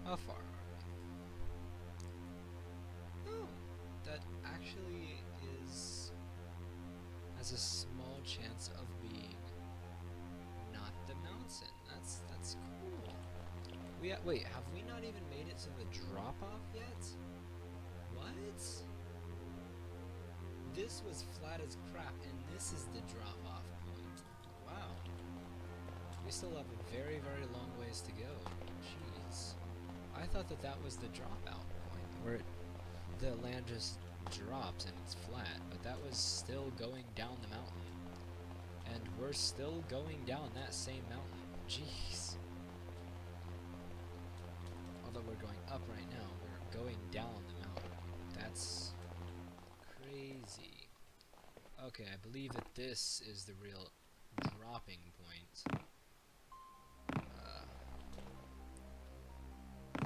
How far are we? Oh, that actually has a small chance of being not the mountain. That's cool. Wait, have we not even made it to the drop-off yet? What? This was flat as crap, and this is the drop-off point. Wow. We still have a very, very long ways to go. Jeez. I thought that was the dropout point, where the land just drops and it's flat, but that was still going down the mountain. And we're still going down that same mountain. Jeez. Although we're going up right now, we're going down the mountain. That's crazy. Okay, I believe that this is the real dropping point.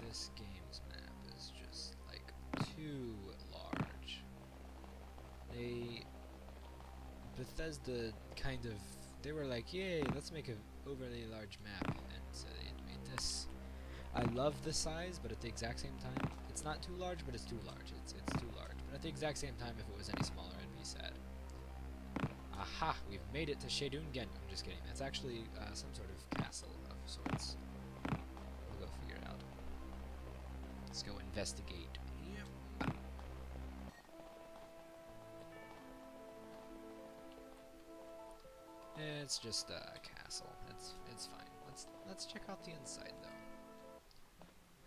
This game's map is just, like, too large. Bethesda kind of, they were like, yay, let's make an overly large map, and so they made this. I love the size, but at the exact same time, it's not too large, but it's too large. It's too large. But at the exact same time, if it was any smaller, I'd be sad. Aha! We've made it to Shedungent. I'm just kidding. That's actually some sort of castle of sorts. We'll go figure it out. Let's go investigate. Yep. It's just a castle. It's fine. Let's check out the inside though.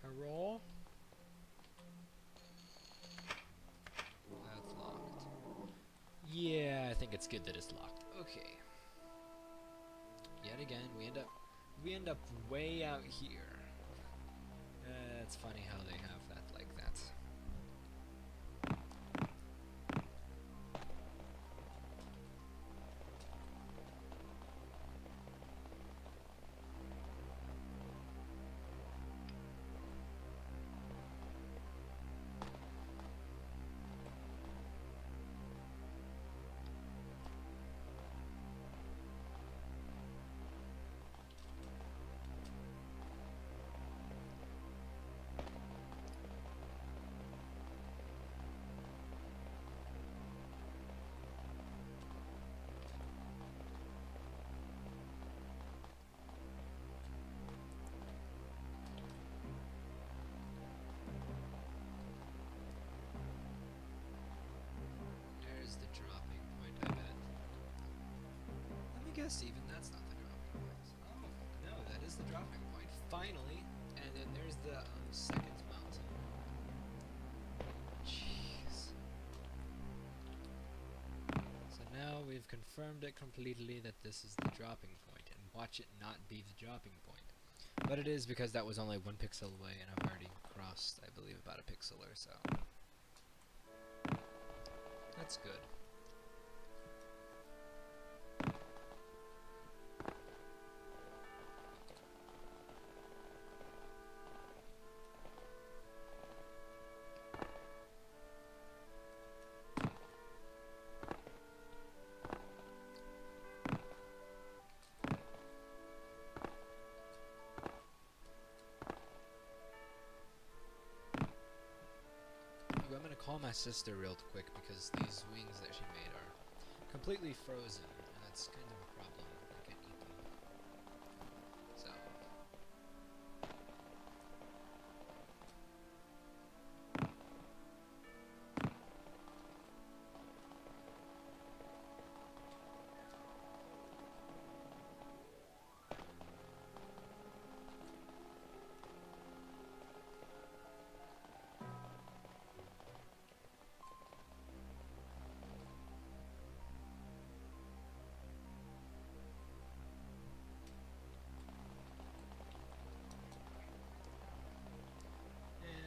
Hello? That's locked. Yeah, I think it's good that it's locked. Okay. Yet again, we end up way out here. It's funny how they have that like that. guess even that's not the dropping point. Oh, no, that is the dropping point. Finally! And then there's the second mountain. Jeez. So now we've confirmed it completely that this is the dropping point, and watch it not be the dropping point. But it is because that was only 1 pixel away, and I've already crossed, I believe, about a pixel or so. That's good. I'm gonna call my sister real quick because these wings that she made are completely frozen, and that's kind of a problem. I can't eat them. So.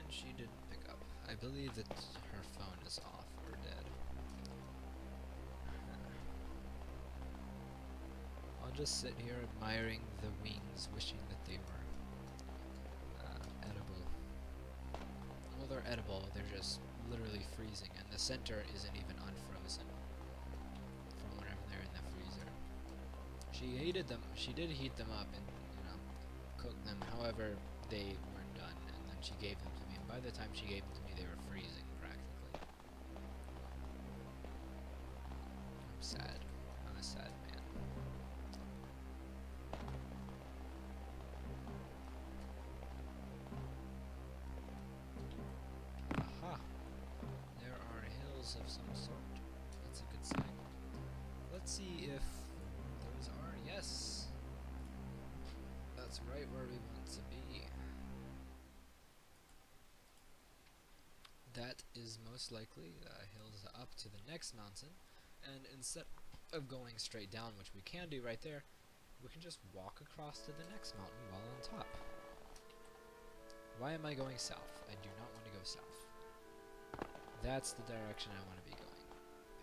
She didn't pick up. I believe that her phone is off or dead. I'll just sit here admiring the wings, wishing that they were edible. Well, they're edible, they're just literally freezing, and the center isn't even unfrozen from whenever they're in the freezer. She heated them, she did heat them up and, cook them, however, they weren't done, and then she gave them to me. By the time she gave them to me, they were freezing, practically. I'm sad. I'm a sad man. Aha! There are hills of some sort. That's a good sign. Let's see if those are... Yes! That's right where we want to be. That is most likely the hills up to the next mountain, and instead of going straight down, which we can do right there, we can just walk across to the next mountain while on top. Why am I going south? I do not want to go south. That's the direction I want to be going.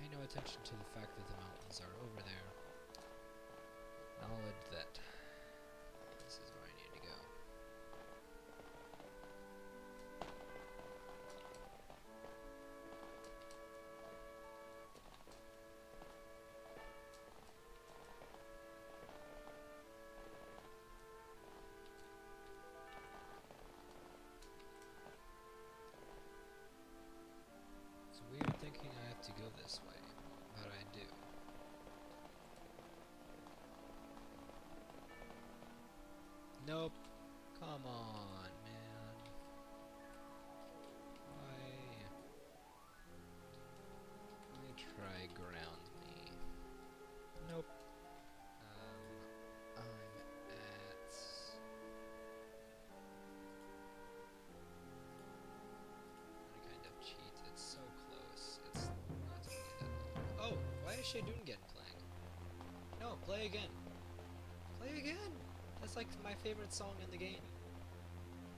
Pay no attention to the fact that the mountains are over there. Knowledge that this is where I need to go. Weird thinking I have to go this way, but I do. Nope. Come on, man. Why? Let me try ground me. Nope. I'm at... kind of cheat. It's so close. It's not taking that long. Oh, why is Shedungent playing? No, play again. Play again. That's like my favorite song in the game.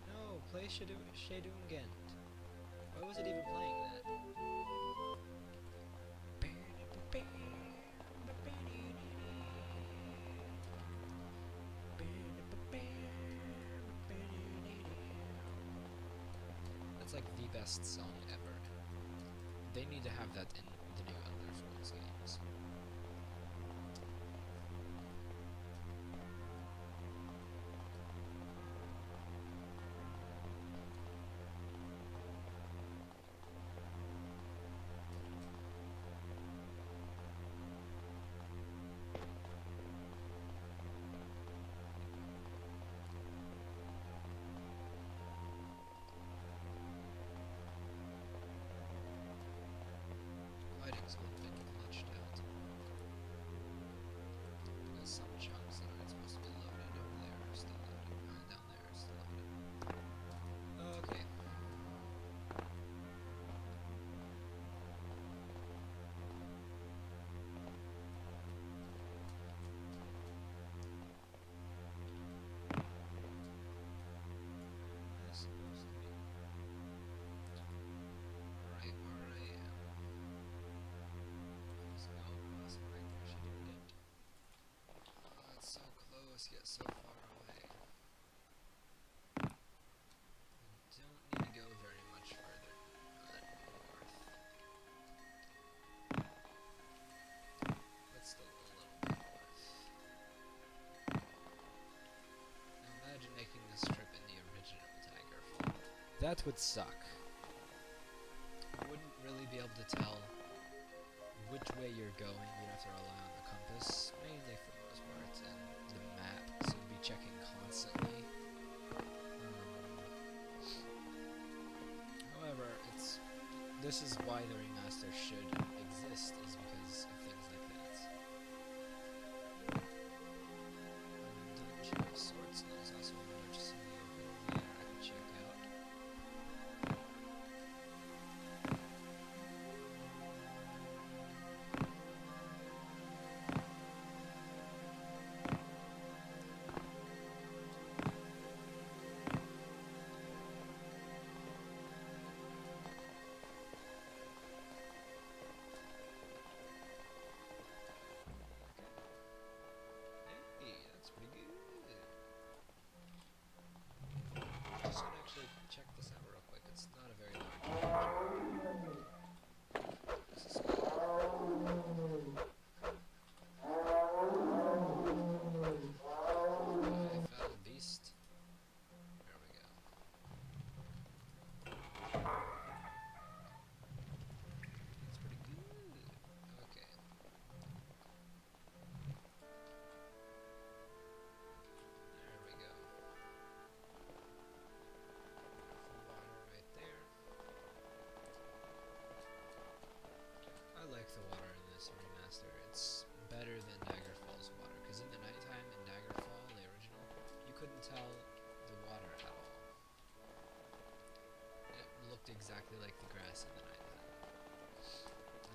No, play Shedungent. Why was it even playing that? That's like the best song ever. They need to have that in the new Elder Scrolls games. let's get so far away. We don't need to go very much further north. But still a little bit north. Now imagine making this trip in the original Daggerfall. That would suck. You wouldn't really be able to tell which way you're going. You'd have to rely on the compass, mainly for the most part, and the map, so you'd be checking constantly. However, this is why the remaster should exist, is because of things like that. Dungeon of Sorts, and there's also another city over there I can check out. Check this out real quick. It's not a very large area. This is I found a beast. There we go. That's pretty good. Okay. There we go. I like the water in this remaster. It's better than Daggerfall's water, because in the nighttime in Daggerfall, the original, you couldn't tell the water at all. It looked exactly like the grass in the nighttime.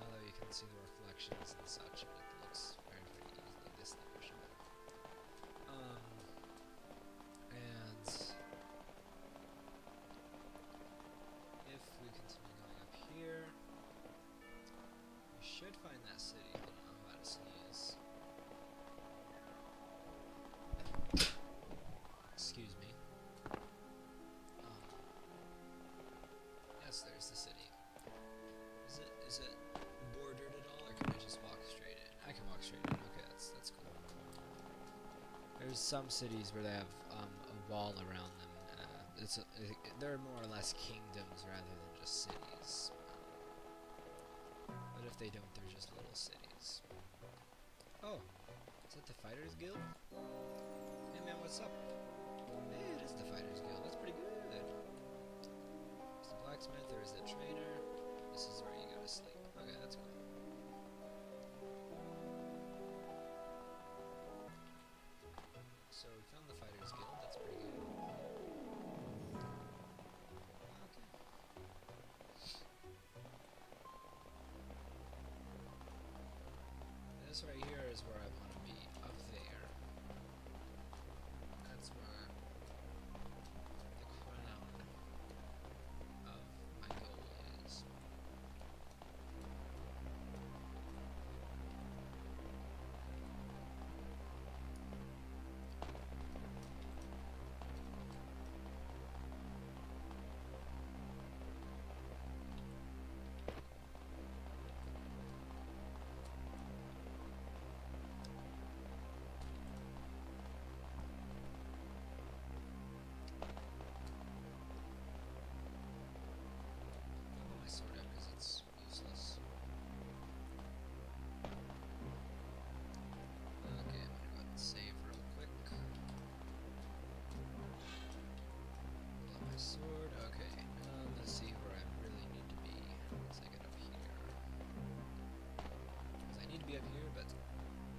Although you can see the reflections and such, and it looks very, very easily distinguishable. And if we continue going up here, should find that city. Hold on, I'm about to sneeze. Excuse me. Yes, there's the city. Is it bordered at all, or can I just walk straight in? I can walk straight in. Okay, that's cool. There's some cities where they have a wall around them. They're more or less kingdoms rather than just cities. But if they don't, they're just little cities. Oh, is that the Fighters Guild? Hey man, what's up? Hey, it is the Fighters Guild. That's pretty good. There's the blacksmith, there's the trader. This is where you go to sleep. Okay, that's cool. So we found the Fighters Guild. That's pretty good. This right here is where I want to be, up there. That's where the crown of my goal is. Sword out because it's useless. Okay, I'm gonna go ahead and save real quick. Pull out my sword. Okay, let's see where I really need to be once I get up here. Because I need to be up here, but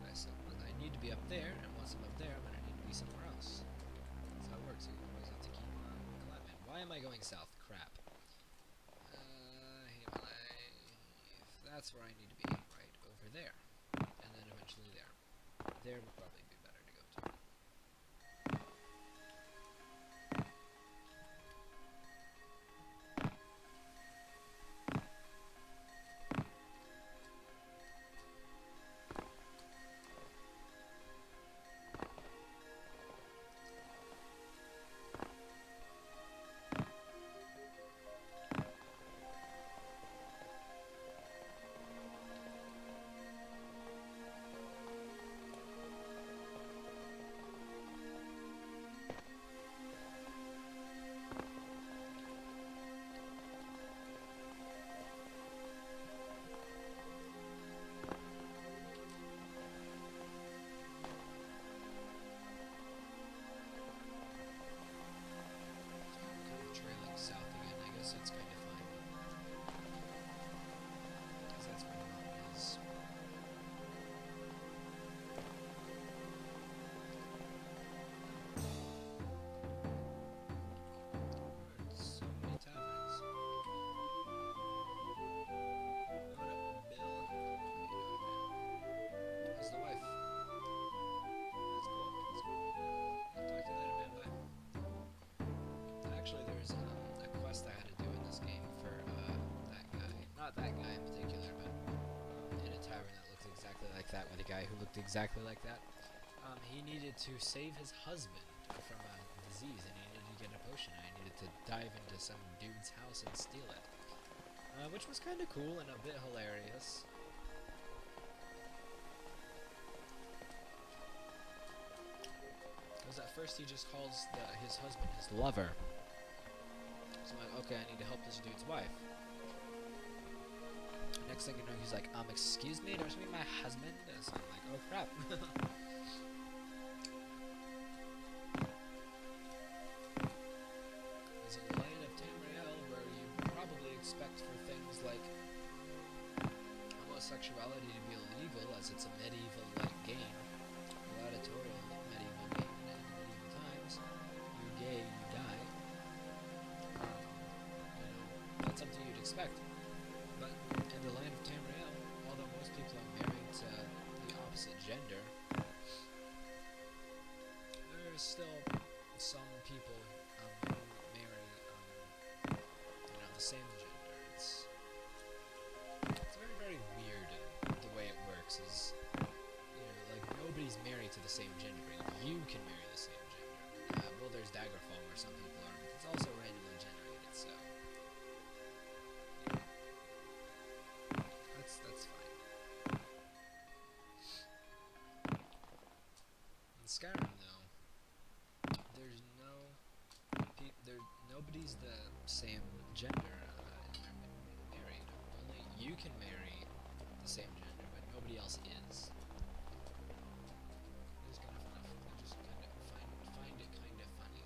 I need to be up there, and once I'm up there, I'm gonna need to be somewhere else. That's how it works. You always have to keep on climbing. Why am I going south? Crap. That's where I need to be, right over there, and then eventually there. There would probably be better to go to. that with a guy who looked exactly like that. He needed to save his husband from a disease, and he needed to get a potion, and he needed to dive into some dude's house and steal it. Which was kind of cool and a bit hilarious. Because at first he just calls his husband his lover. So I'm like, okay, I need to help this dude's wife. Next thing you know, he's like, excuse me, don't you mean my husband? So I'm like, oh crap. He's in the land of Tamriel, where you probably expect for things like homosexuality to be illegal, as it's a medieval-like game, gladiatorial medieval game in medieval times. You're gay, you die. That's something you'd expect. But in the land of Tamriel, although most people are married to the opposite gender, there's still some people who marry, the same gender. It's very, very weird the way it works. Is like nobody's married to the same gender. You can marry the same gender. Well, there's Daggerfall where some people are, but it's also randomly generated. So. That's fine. In Skyrim, though, there's nobody's the same gender married. Only you can marry the same gender, but nobody else is. It's kind of funny. I just kind of find it kind of funny.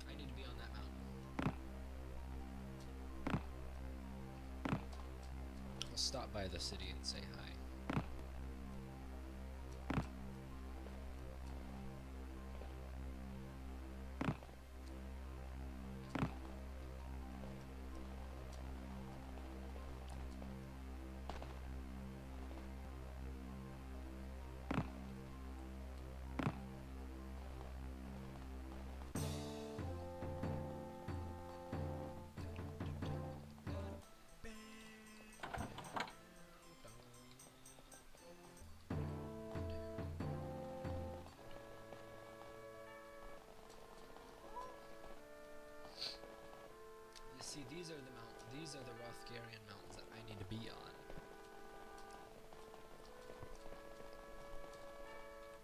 I need to be on that mountain. I'll stop by the city and say hi. See, these are the Rothgarian mountains that I need to be on.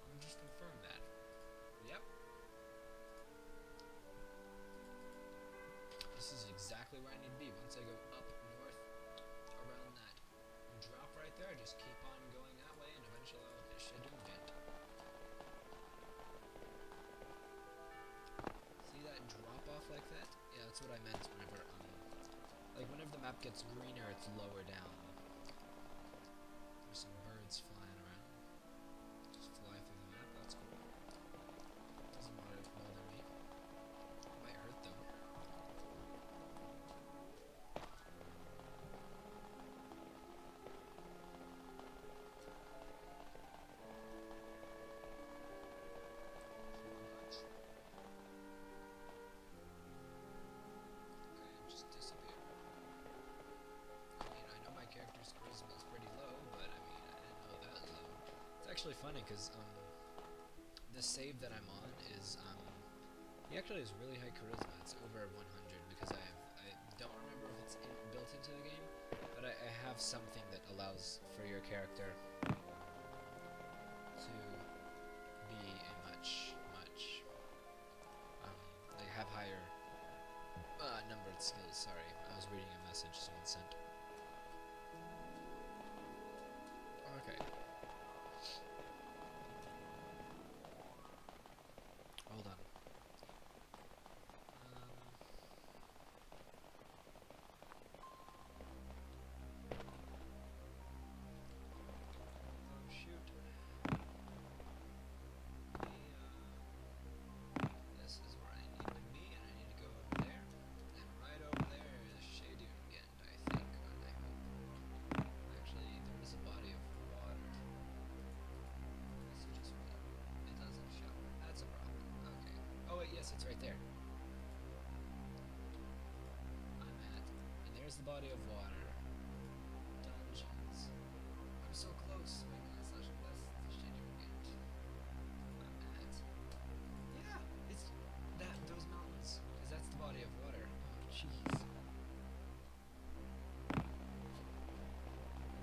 Let me just confirm that. Yep. This is exactly where I need to be. Once I go up north around that drop right there, I just keep on going that way, and eventually I'll hit Shedungent. See that drop off like that? Yeah, that's what I meant whenever whenever the map gets greener, it's lower down. There's some birds flying around. Just fly through the map, that's cool. Doesn't bother me. Might hurt them. Actually funny because the save that I'm on is he actually has really high charisma. It's over 100 because I don't remember if it's built into the game, but I have something that allows for your character to be a much they have higher numbered skills. Sorry, I was reading a message someone sent. Okay. Hold on. Oh shoot. This is where I need to be, and I need to go over there. And right over there is Shedungent, I think, or I hope. Actually, there is a body of water. It doesn't show. That's a problem. Okay. Oh wait, yes, it's right there. And there's the body of water. Dungeons. I'm so close. That's the Shedungent. My bad. Yeah, it's those mountains, because that's the body of water. Oh, jeez. I've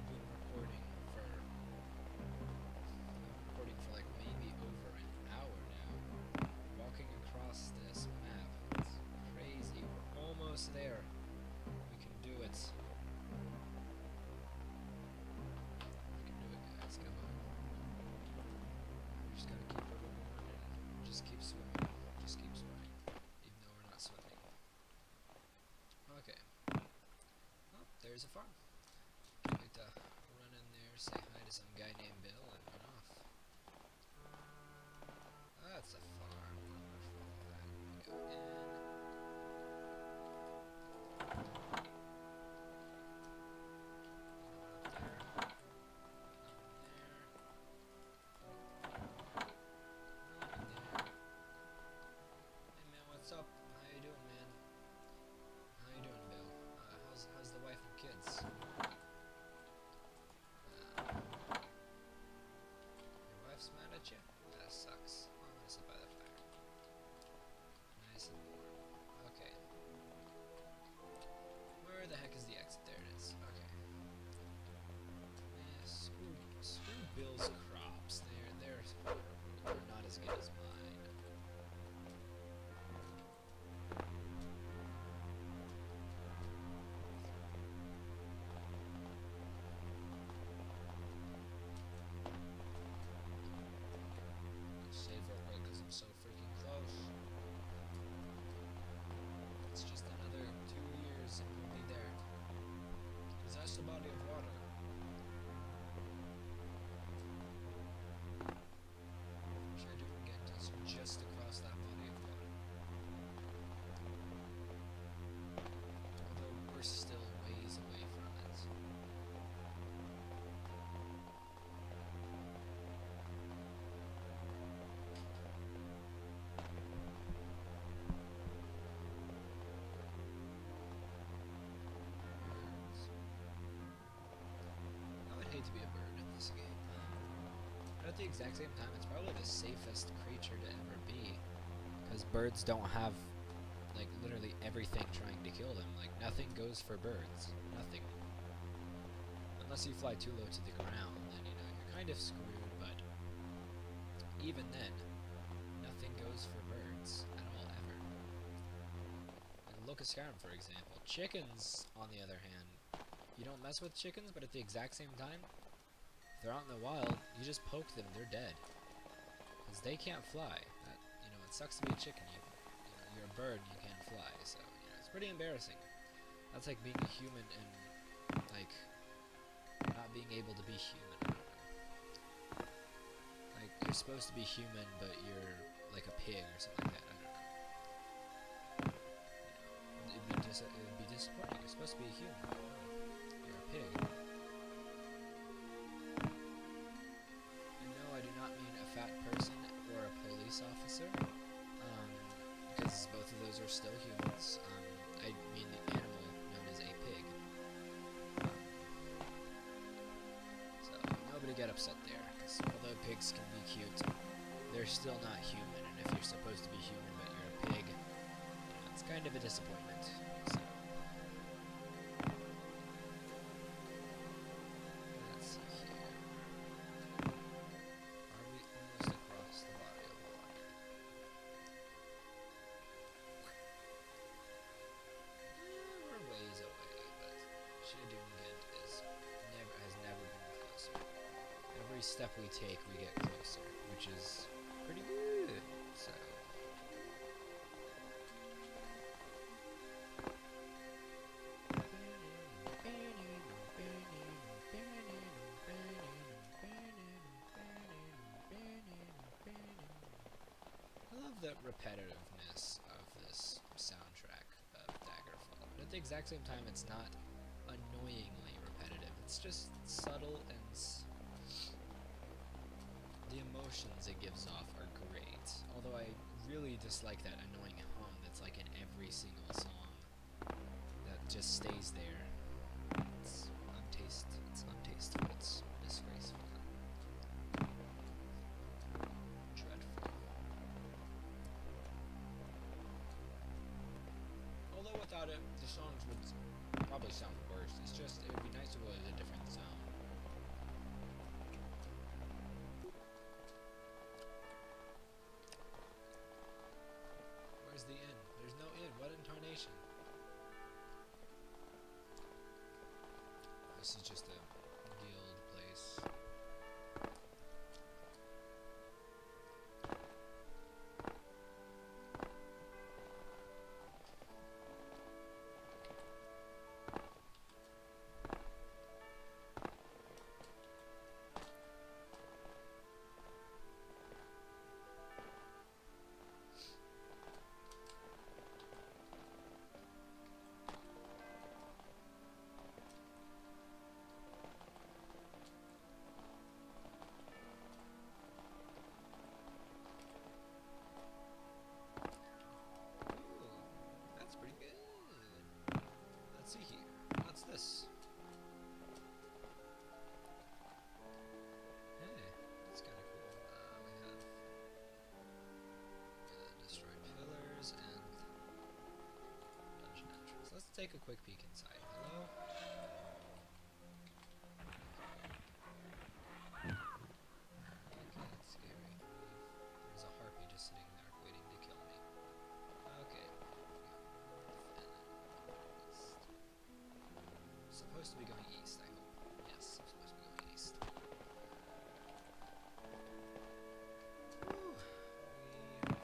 been recording for like maybe over an hour now. Walking across this map. It's crazy. We're almost there. We can do it. We can do it, guys. Come on. We just gotta keep moving and just keep swimming. Just keep swimming. Even though we're not swimming. Okay. Oh, there's a farm. Can't wait to run in there, say hi to some guy named Bill, and run off. That's a farm. Wonderful. We go in. Hey man, what's up? How you doing, man? How you doing, Bill? How's the wife and kids? Your wife's mad at you? That sucks. Oh, I'm gonna sit by the fire. Nice and warm. Okay. Where the heck is the exit? There it is. Okay. Yeah, screw Bill's crops. They're horrible. They're not as good as mine. Save real quick because I'm so freaking close. It's just another 2 years and we'll be there. Because that's the body of water. Shedungent is just across that body of water. Although we're still ways away from it. I would hate to be a bird in this game. But at the exact same time, it's probably the safest creature to ever be. Because birds don't have, like, literally everything trying to kill them. Like, nothing goes for birds. Nothing. Unless you fly too low to the ground, then, you know, you're kind of screwed, but even then, nothing goes for birds at all, ever. Like, Locust Scarab, for example. Chickens, on the other hand, you don't mess with chickens, but at the exact same time, if they're out in the wild, you just poke them, they're dead. Because they can't fly. That, you know, it sucks to be a chicken. You're a bird and you can't fly, so, you know, it's pretty embarrassing. That's like being a human and, like, not being able to be human. I don't know. Like, you're supposed to be human, but you're like a pig or something like that. I don't know. You know, it'd be disappointing. You're supposed to be a human. But no, you're a pig. And no, I do not mean a fat person or a police officer, because both of those are still humans. I mean the animal known as a pig. So nobody get upset there, because although pigs can be cute, they're still not human. And if you're supposed to be human but you're a pig, you know, it's kind of a disappointment. So let's see here. Are we almost across the body of water? We're ways away, but Shedungent has never been closer. Every step we take, we get closer, which is pretty good. So I love the repetitiveness of this soundtrack of Daggerfall, but at the exact same time, it's not annoyingly repetitive. It's just subtle, and the emotions it gives off are great. Although I really dislike that annoying hum that's like in every single song that just stays there. It's untasteful. It's disgraceful. about it, the songs would probably sound worse. It's just, it would be nice if it was a different sound. Where's the inn? There's no inn. What in tarnation? This is just a guild place. Take a quick peek inside. Hello? Okay, that's scary. There's a harpy just sitting there waiting to kill me. Okay. Supposed to be going east, I hope. Yes, I'm supposed to be going east. Woo! We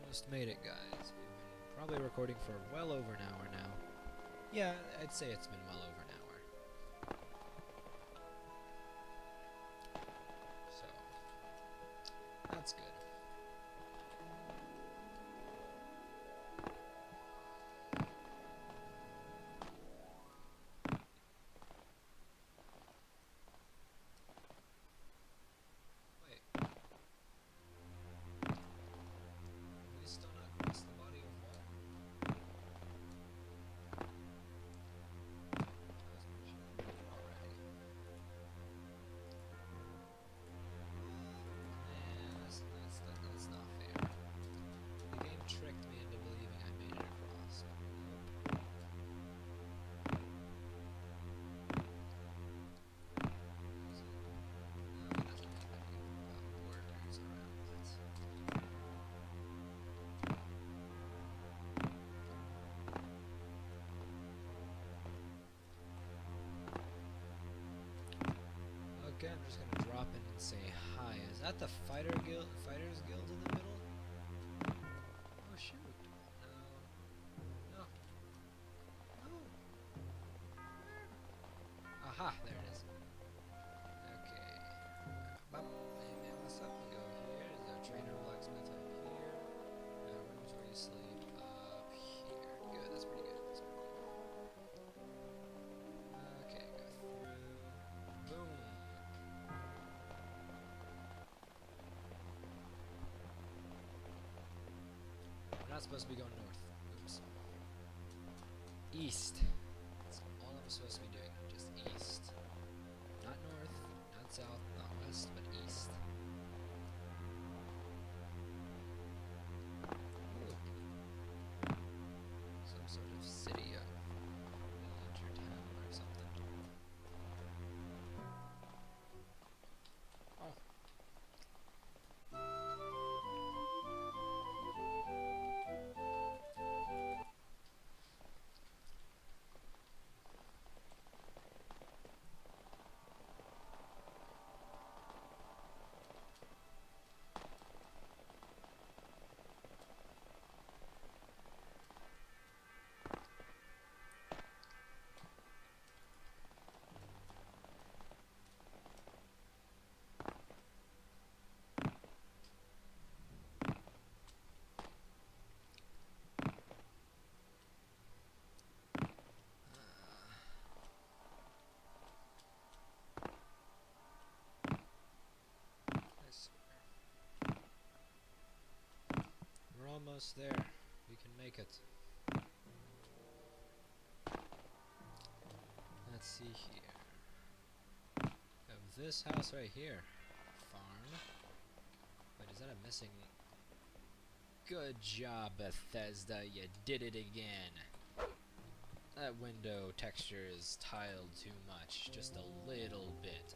almost made it, guys. We've been probably recording for well over an hour now. Yeah, I'd say it's been well over an hour. So, that's good. Wait. Are we still not across the body of water? Okay, I'm just gonna drop in and say hi. Is that the Fighters Guild in the middle? Oh shoot. No. Aha, there it is. Okay. Hey man, what's up? We go here. There's a trainer blacksmith up here. Rooms where you sleep up here. Good, that's pretty good. Okay, go through. Boom. We're not supposed to be going north. Oops. East. That's all I'm supposed to be doing. Just east. Not north, not south, not west, but east. Ooh. Some sort of city of village or town or something. Oh. Almost there. We can make it. Let's see here. We have this house right here. Farm. Wait, is that a missing? Good job, Bethesda. You did it again. That window texture is tiled too much, just a little bit.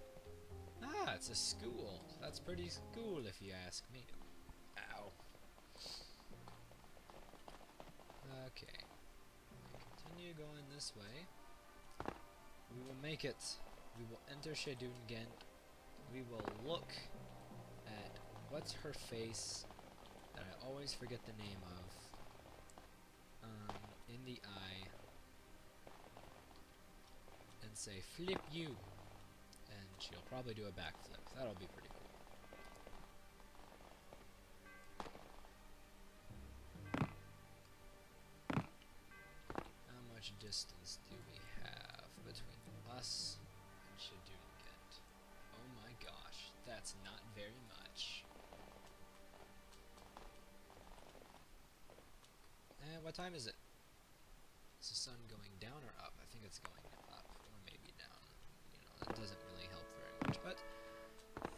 Ah, it's a school. That's pretty cool if you ask me. Ow. Okay. Continue going this way. We will make it. We will enter Shedungent. We will look at what's her face that I always forget the name of. In the eye. And say, flip you. And she'll probably do a backflip. That'll be pretty cool. How much distance do we have between us and Shedungent? Oh my gosh, that's not very much. And what time is it? Is the sun going down or up? I think it's going up, or maybe down. You know, that doesn't really help very much, but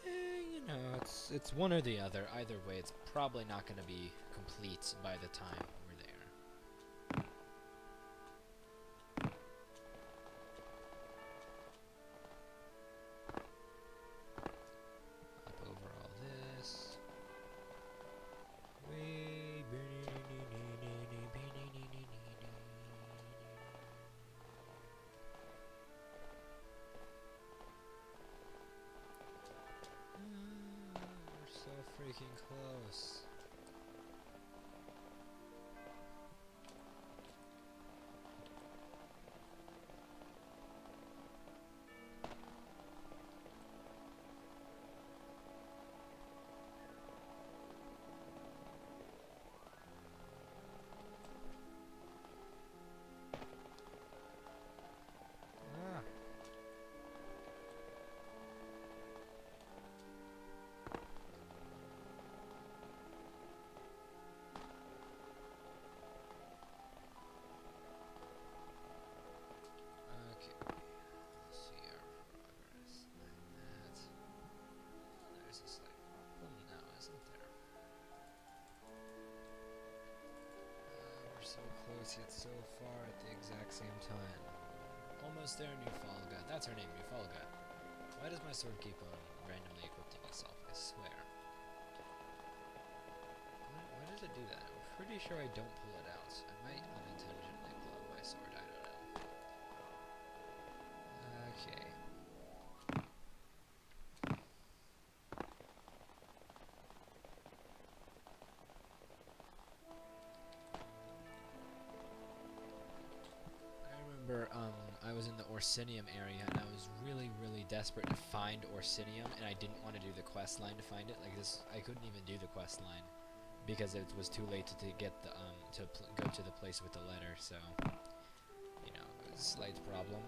you know, it's one or the other. Either way, it's probably not going to be complete by the time we're there. Up over all this. We're so freaking close. So close yet so far at the exact same time. Almost there, Nufalga. That's her name, Nufalga. Why does my sword keep on randomly equipping itself? I swear. Why does it do that? I'm pretty sure I don't pull it out. I might unintentionally pull out my sword. I don't know. Okay. I was in the Orsinium area, and I was really, really desperate to find Orsinium, and I didn't want to do the quest line to find it. Like this, I couldn't even do the quest line because it was too late to get the go to the place with the letter. So, you know, it was a slight problem.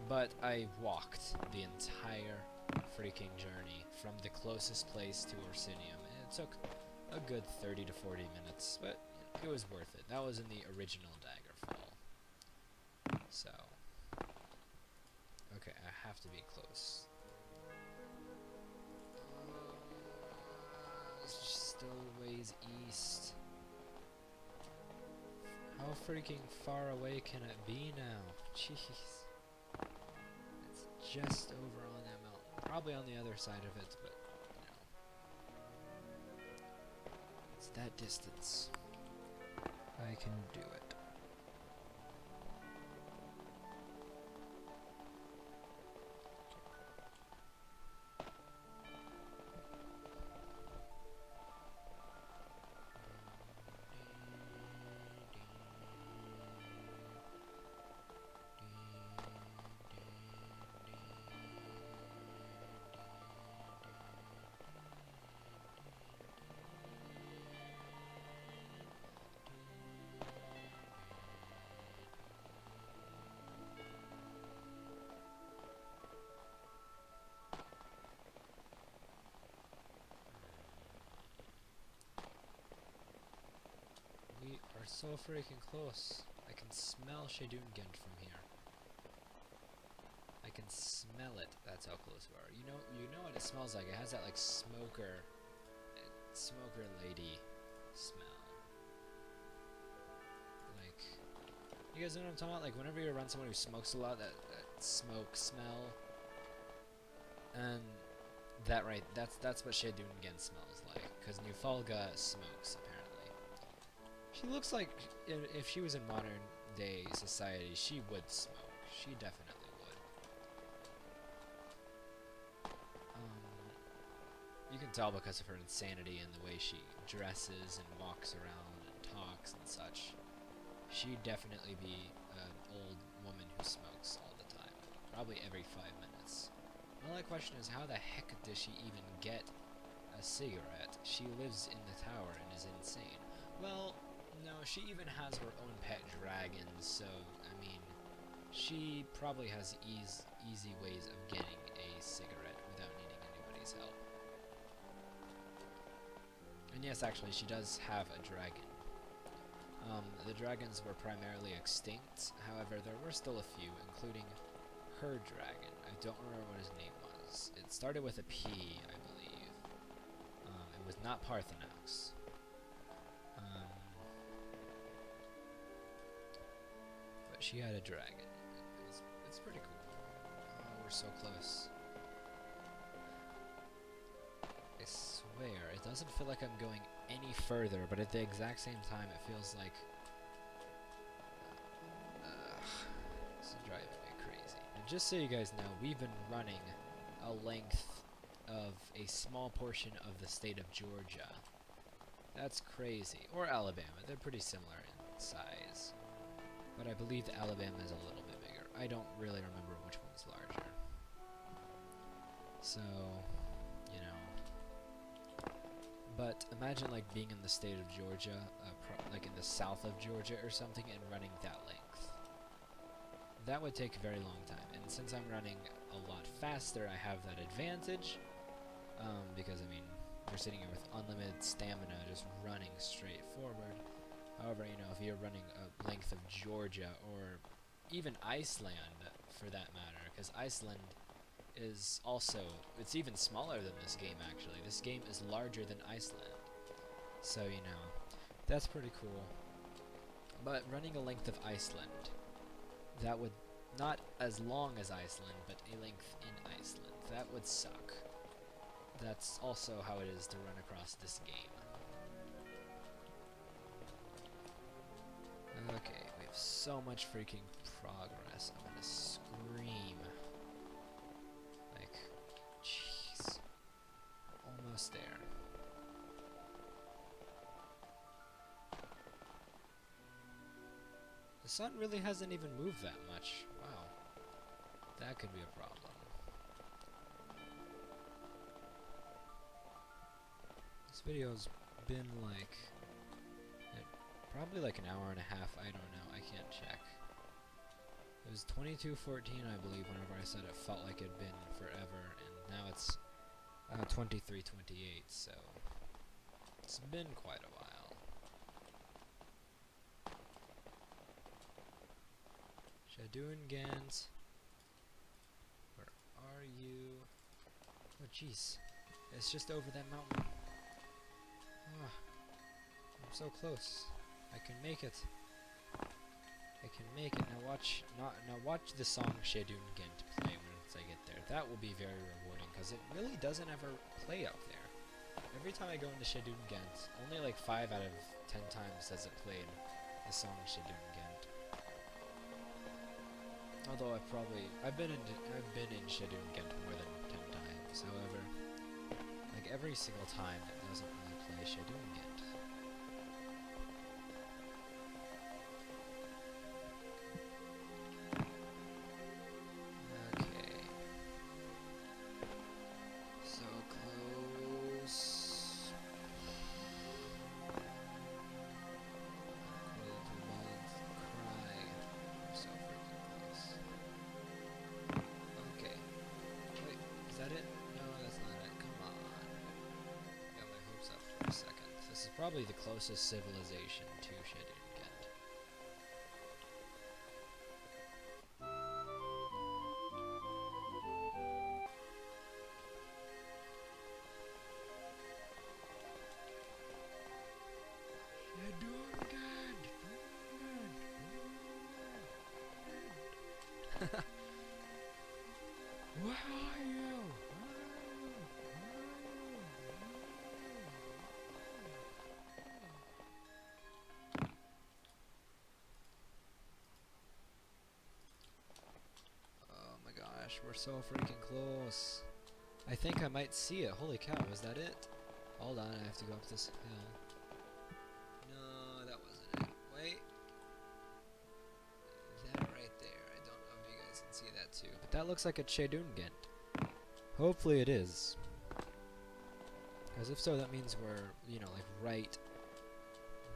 But I walked the entire freaking journey from the closest place to Orsinium, and it took a good 30 to 40 minutes, but it was worth it. That was in the original Daggerfall. So, okay, I have to be close. It's still ways east. How freaking far away can it be now? Jeez. It's just over on that mountain. Probably on the other side of it, but, you know. It's that distance. I can do it. We're so freaking close. I can smell Shedungent from here. I can smell it. That's how close we are. You know what it smells like. It has that like smoker lady smell. Like You guys know what I'm talking about? Like, whenever you're around someone who smokes a lot, that smoke smell. And that's what Shedungent smells like. Because Nufalga smokes, apparently. She looks like, if she was in modern day society, she would smoke. She definitely would. You can tell because of her insanity and the way she dresses and walks around and talks and such. She'd definitely be an old woman who smokes all the time. Probably every 5 minutes. My only question is, how the heck does she even get a cigarette? She lives in the tower and is insane. Well, no, she even has her own pet dragon, so, I mean, she probably has easy ways of getting a cigarette without needing anybody's help. And yes, actually, she does have a dragon. The dragons were primarily extinct, however, there were still a few, including her dragon. I don't remember what his name was. It started with a P, I believe. It was not Parthenax. But she had a dragon. It's pretty cool. Oh, we're so close. I swear, it doesn't feel like I'm going any further, but at the exact same time, it feels like... this is driving me crazy. And just so you guys know, we've been running a length of a small portion of the state of Georgia. That's crazy. Or Alabama. They're pretty similar in size. But I believe Alabama is a little bit bigger. I don't really remember which one's larger. So, you know. But imagine like being in the state of Georgia, like in the south of Georgia or something, and running that length. That would take a very long time. And since I'm running a lot faster, I have that advantage. Because, I mean, you're sitting here with unlimited stamina, just running straight forward. However, you know, if you're running a length of Georgia, or even Iceland, for that matter, because Iceland is also, it's even smaller than this game, actually. This game is larger than Iceland. So, you know, that's pretty cool. But running a length of Iceland, that would, not as long as Iceland, but a length in Iceland, that would suck. That's also how it is to run across this game. Okay, we have so much freaking progress. I'm gonna scream. Like, jeez. Almost there. The sun really hasn't even moved that much. Wow. That could be a problem. This video's been like, probably like an hour and a half, I don't know, I can't check. It was 22:14, I believe, whenever I said it felt like it'd been forever, and now it's 23:28, so it's been quite a while. Shedungent, where are you? Oh jeez, it's just over that mountain. I'm so close. I can make it. I can make it. Now watch the song Shedungent play once I get there. That will be very rewarding because it really doesn't ever play out there. Every time I go into Shedungent, only like 5 out of 10 times has it played the song Shedungent. Although I've been in Shedungent more than 10 times. However, like every single time it doesn't really play Shedungent. Okay. So close. Cry. I'm so freaking close. Okay. Wait, is that it? No, that's not it. Come on. Got my hopes up for a second. This is probably the closest civilization to Shedungent. Where are you? Oh my gosh, we're so freaking close. I think I might see it. Holy cow, was that it? Hold on, I have to go up this hill. No, that wasn't it. Wait. That right there. I don't know if you guys can see that too. But that looks like a Shedungent. Hopefully it is. Because if so, that means we're, you know, like right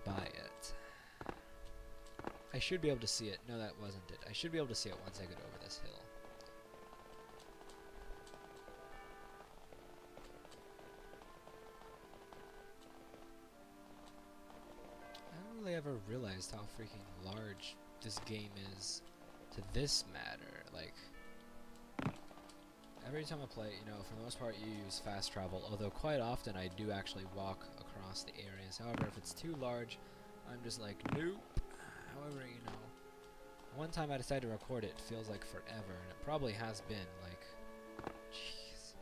by it. I should be able to see it. No, that wasn't it. I should be able to see it once I get over this hill. I haven't really ever realized how freaking large this game is to this matter. Like, every time I play, you know, for the most part you use fast travel, although quite often I do actually walk across the areas. However, if it's too large, I'm just like, nope. However, you know, one time I decided to record it, it feels like forever, and it probably has been, like, jeez.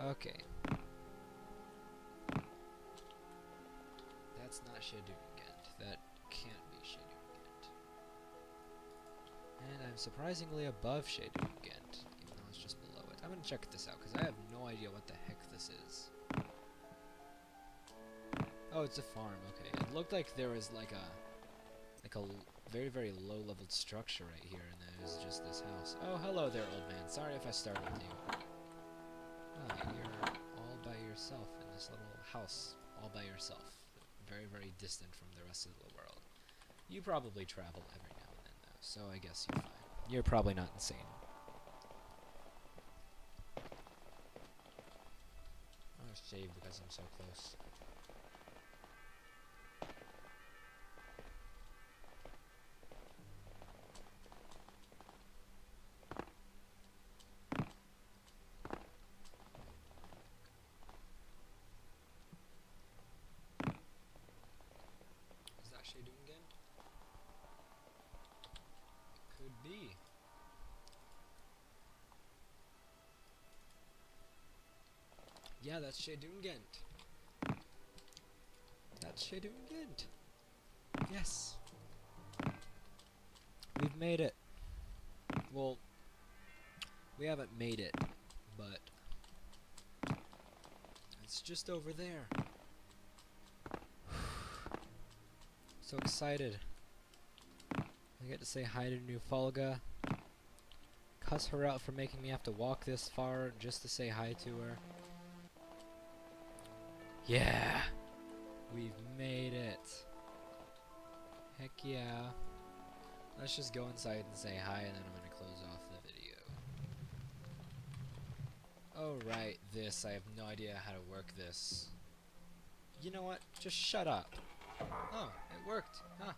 Okay. That's not Shedungent. That can't be Shedungent. And I'm surprisingly above Shedungent, even though it's just below it. I'm gonna check this out, because I have no idea what the heck this is. Oh, it's a farm, okay. It looked like there was like a very, very low-leveled structure right here, and there's just this house. Oh, hello there, old man. Sorry if I startled you. Oh, you're all by yourself in this little house, all by yourself. Very, very distant from the rest of the world. You probably travel every now and then, though, so I guess you're fine. You're probably not insane. I'll save because I'm so close. Is that Shedungent? It could be. Yeah, that's Shedungent. That's Shedungent. Yes. We've made it. Well, we haven't made it, but it's just over there. So excited. I get to say hi to Nufalga. Cuss her out for making me have to walk this far just to say hi to her. Yeah! We've made it. Heck yeah. Let's just go inside and say hi, and then I'm gonna close off the video. Oh right, this. I have no idea how to work this. You know what? Just shut up. Oh, it worked. Huh.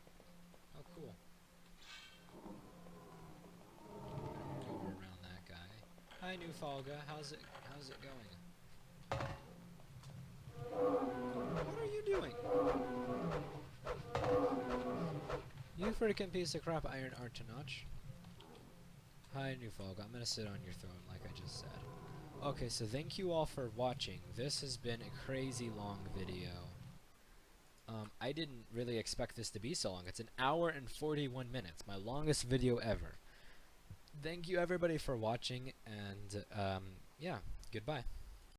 Oh, cool. Go around that guy. Hi, Nufalga. How's it going? What are you doing? You freaking piece of crap, Iron Archnotch. Hi, Nufalga. I'm gonna sit on your throne like I just said. Okay, so thank you all for watching. This has been a crazy long video. I didn't really expect this to be so long. It's an hour and 41 minutes, my longest video ever. Thank you everybody for watching, and yeah, goodbye.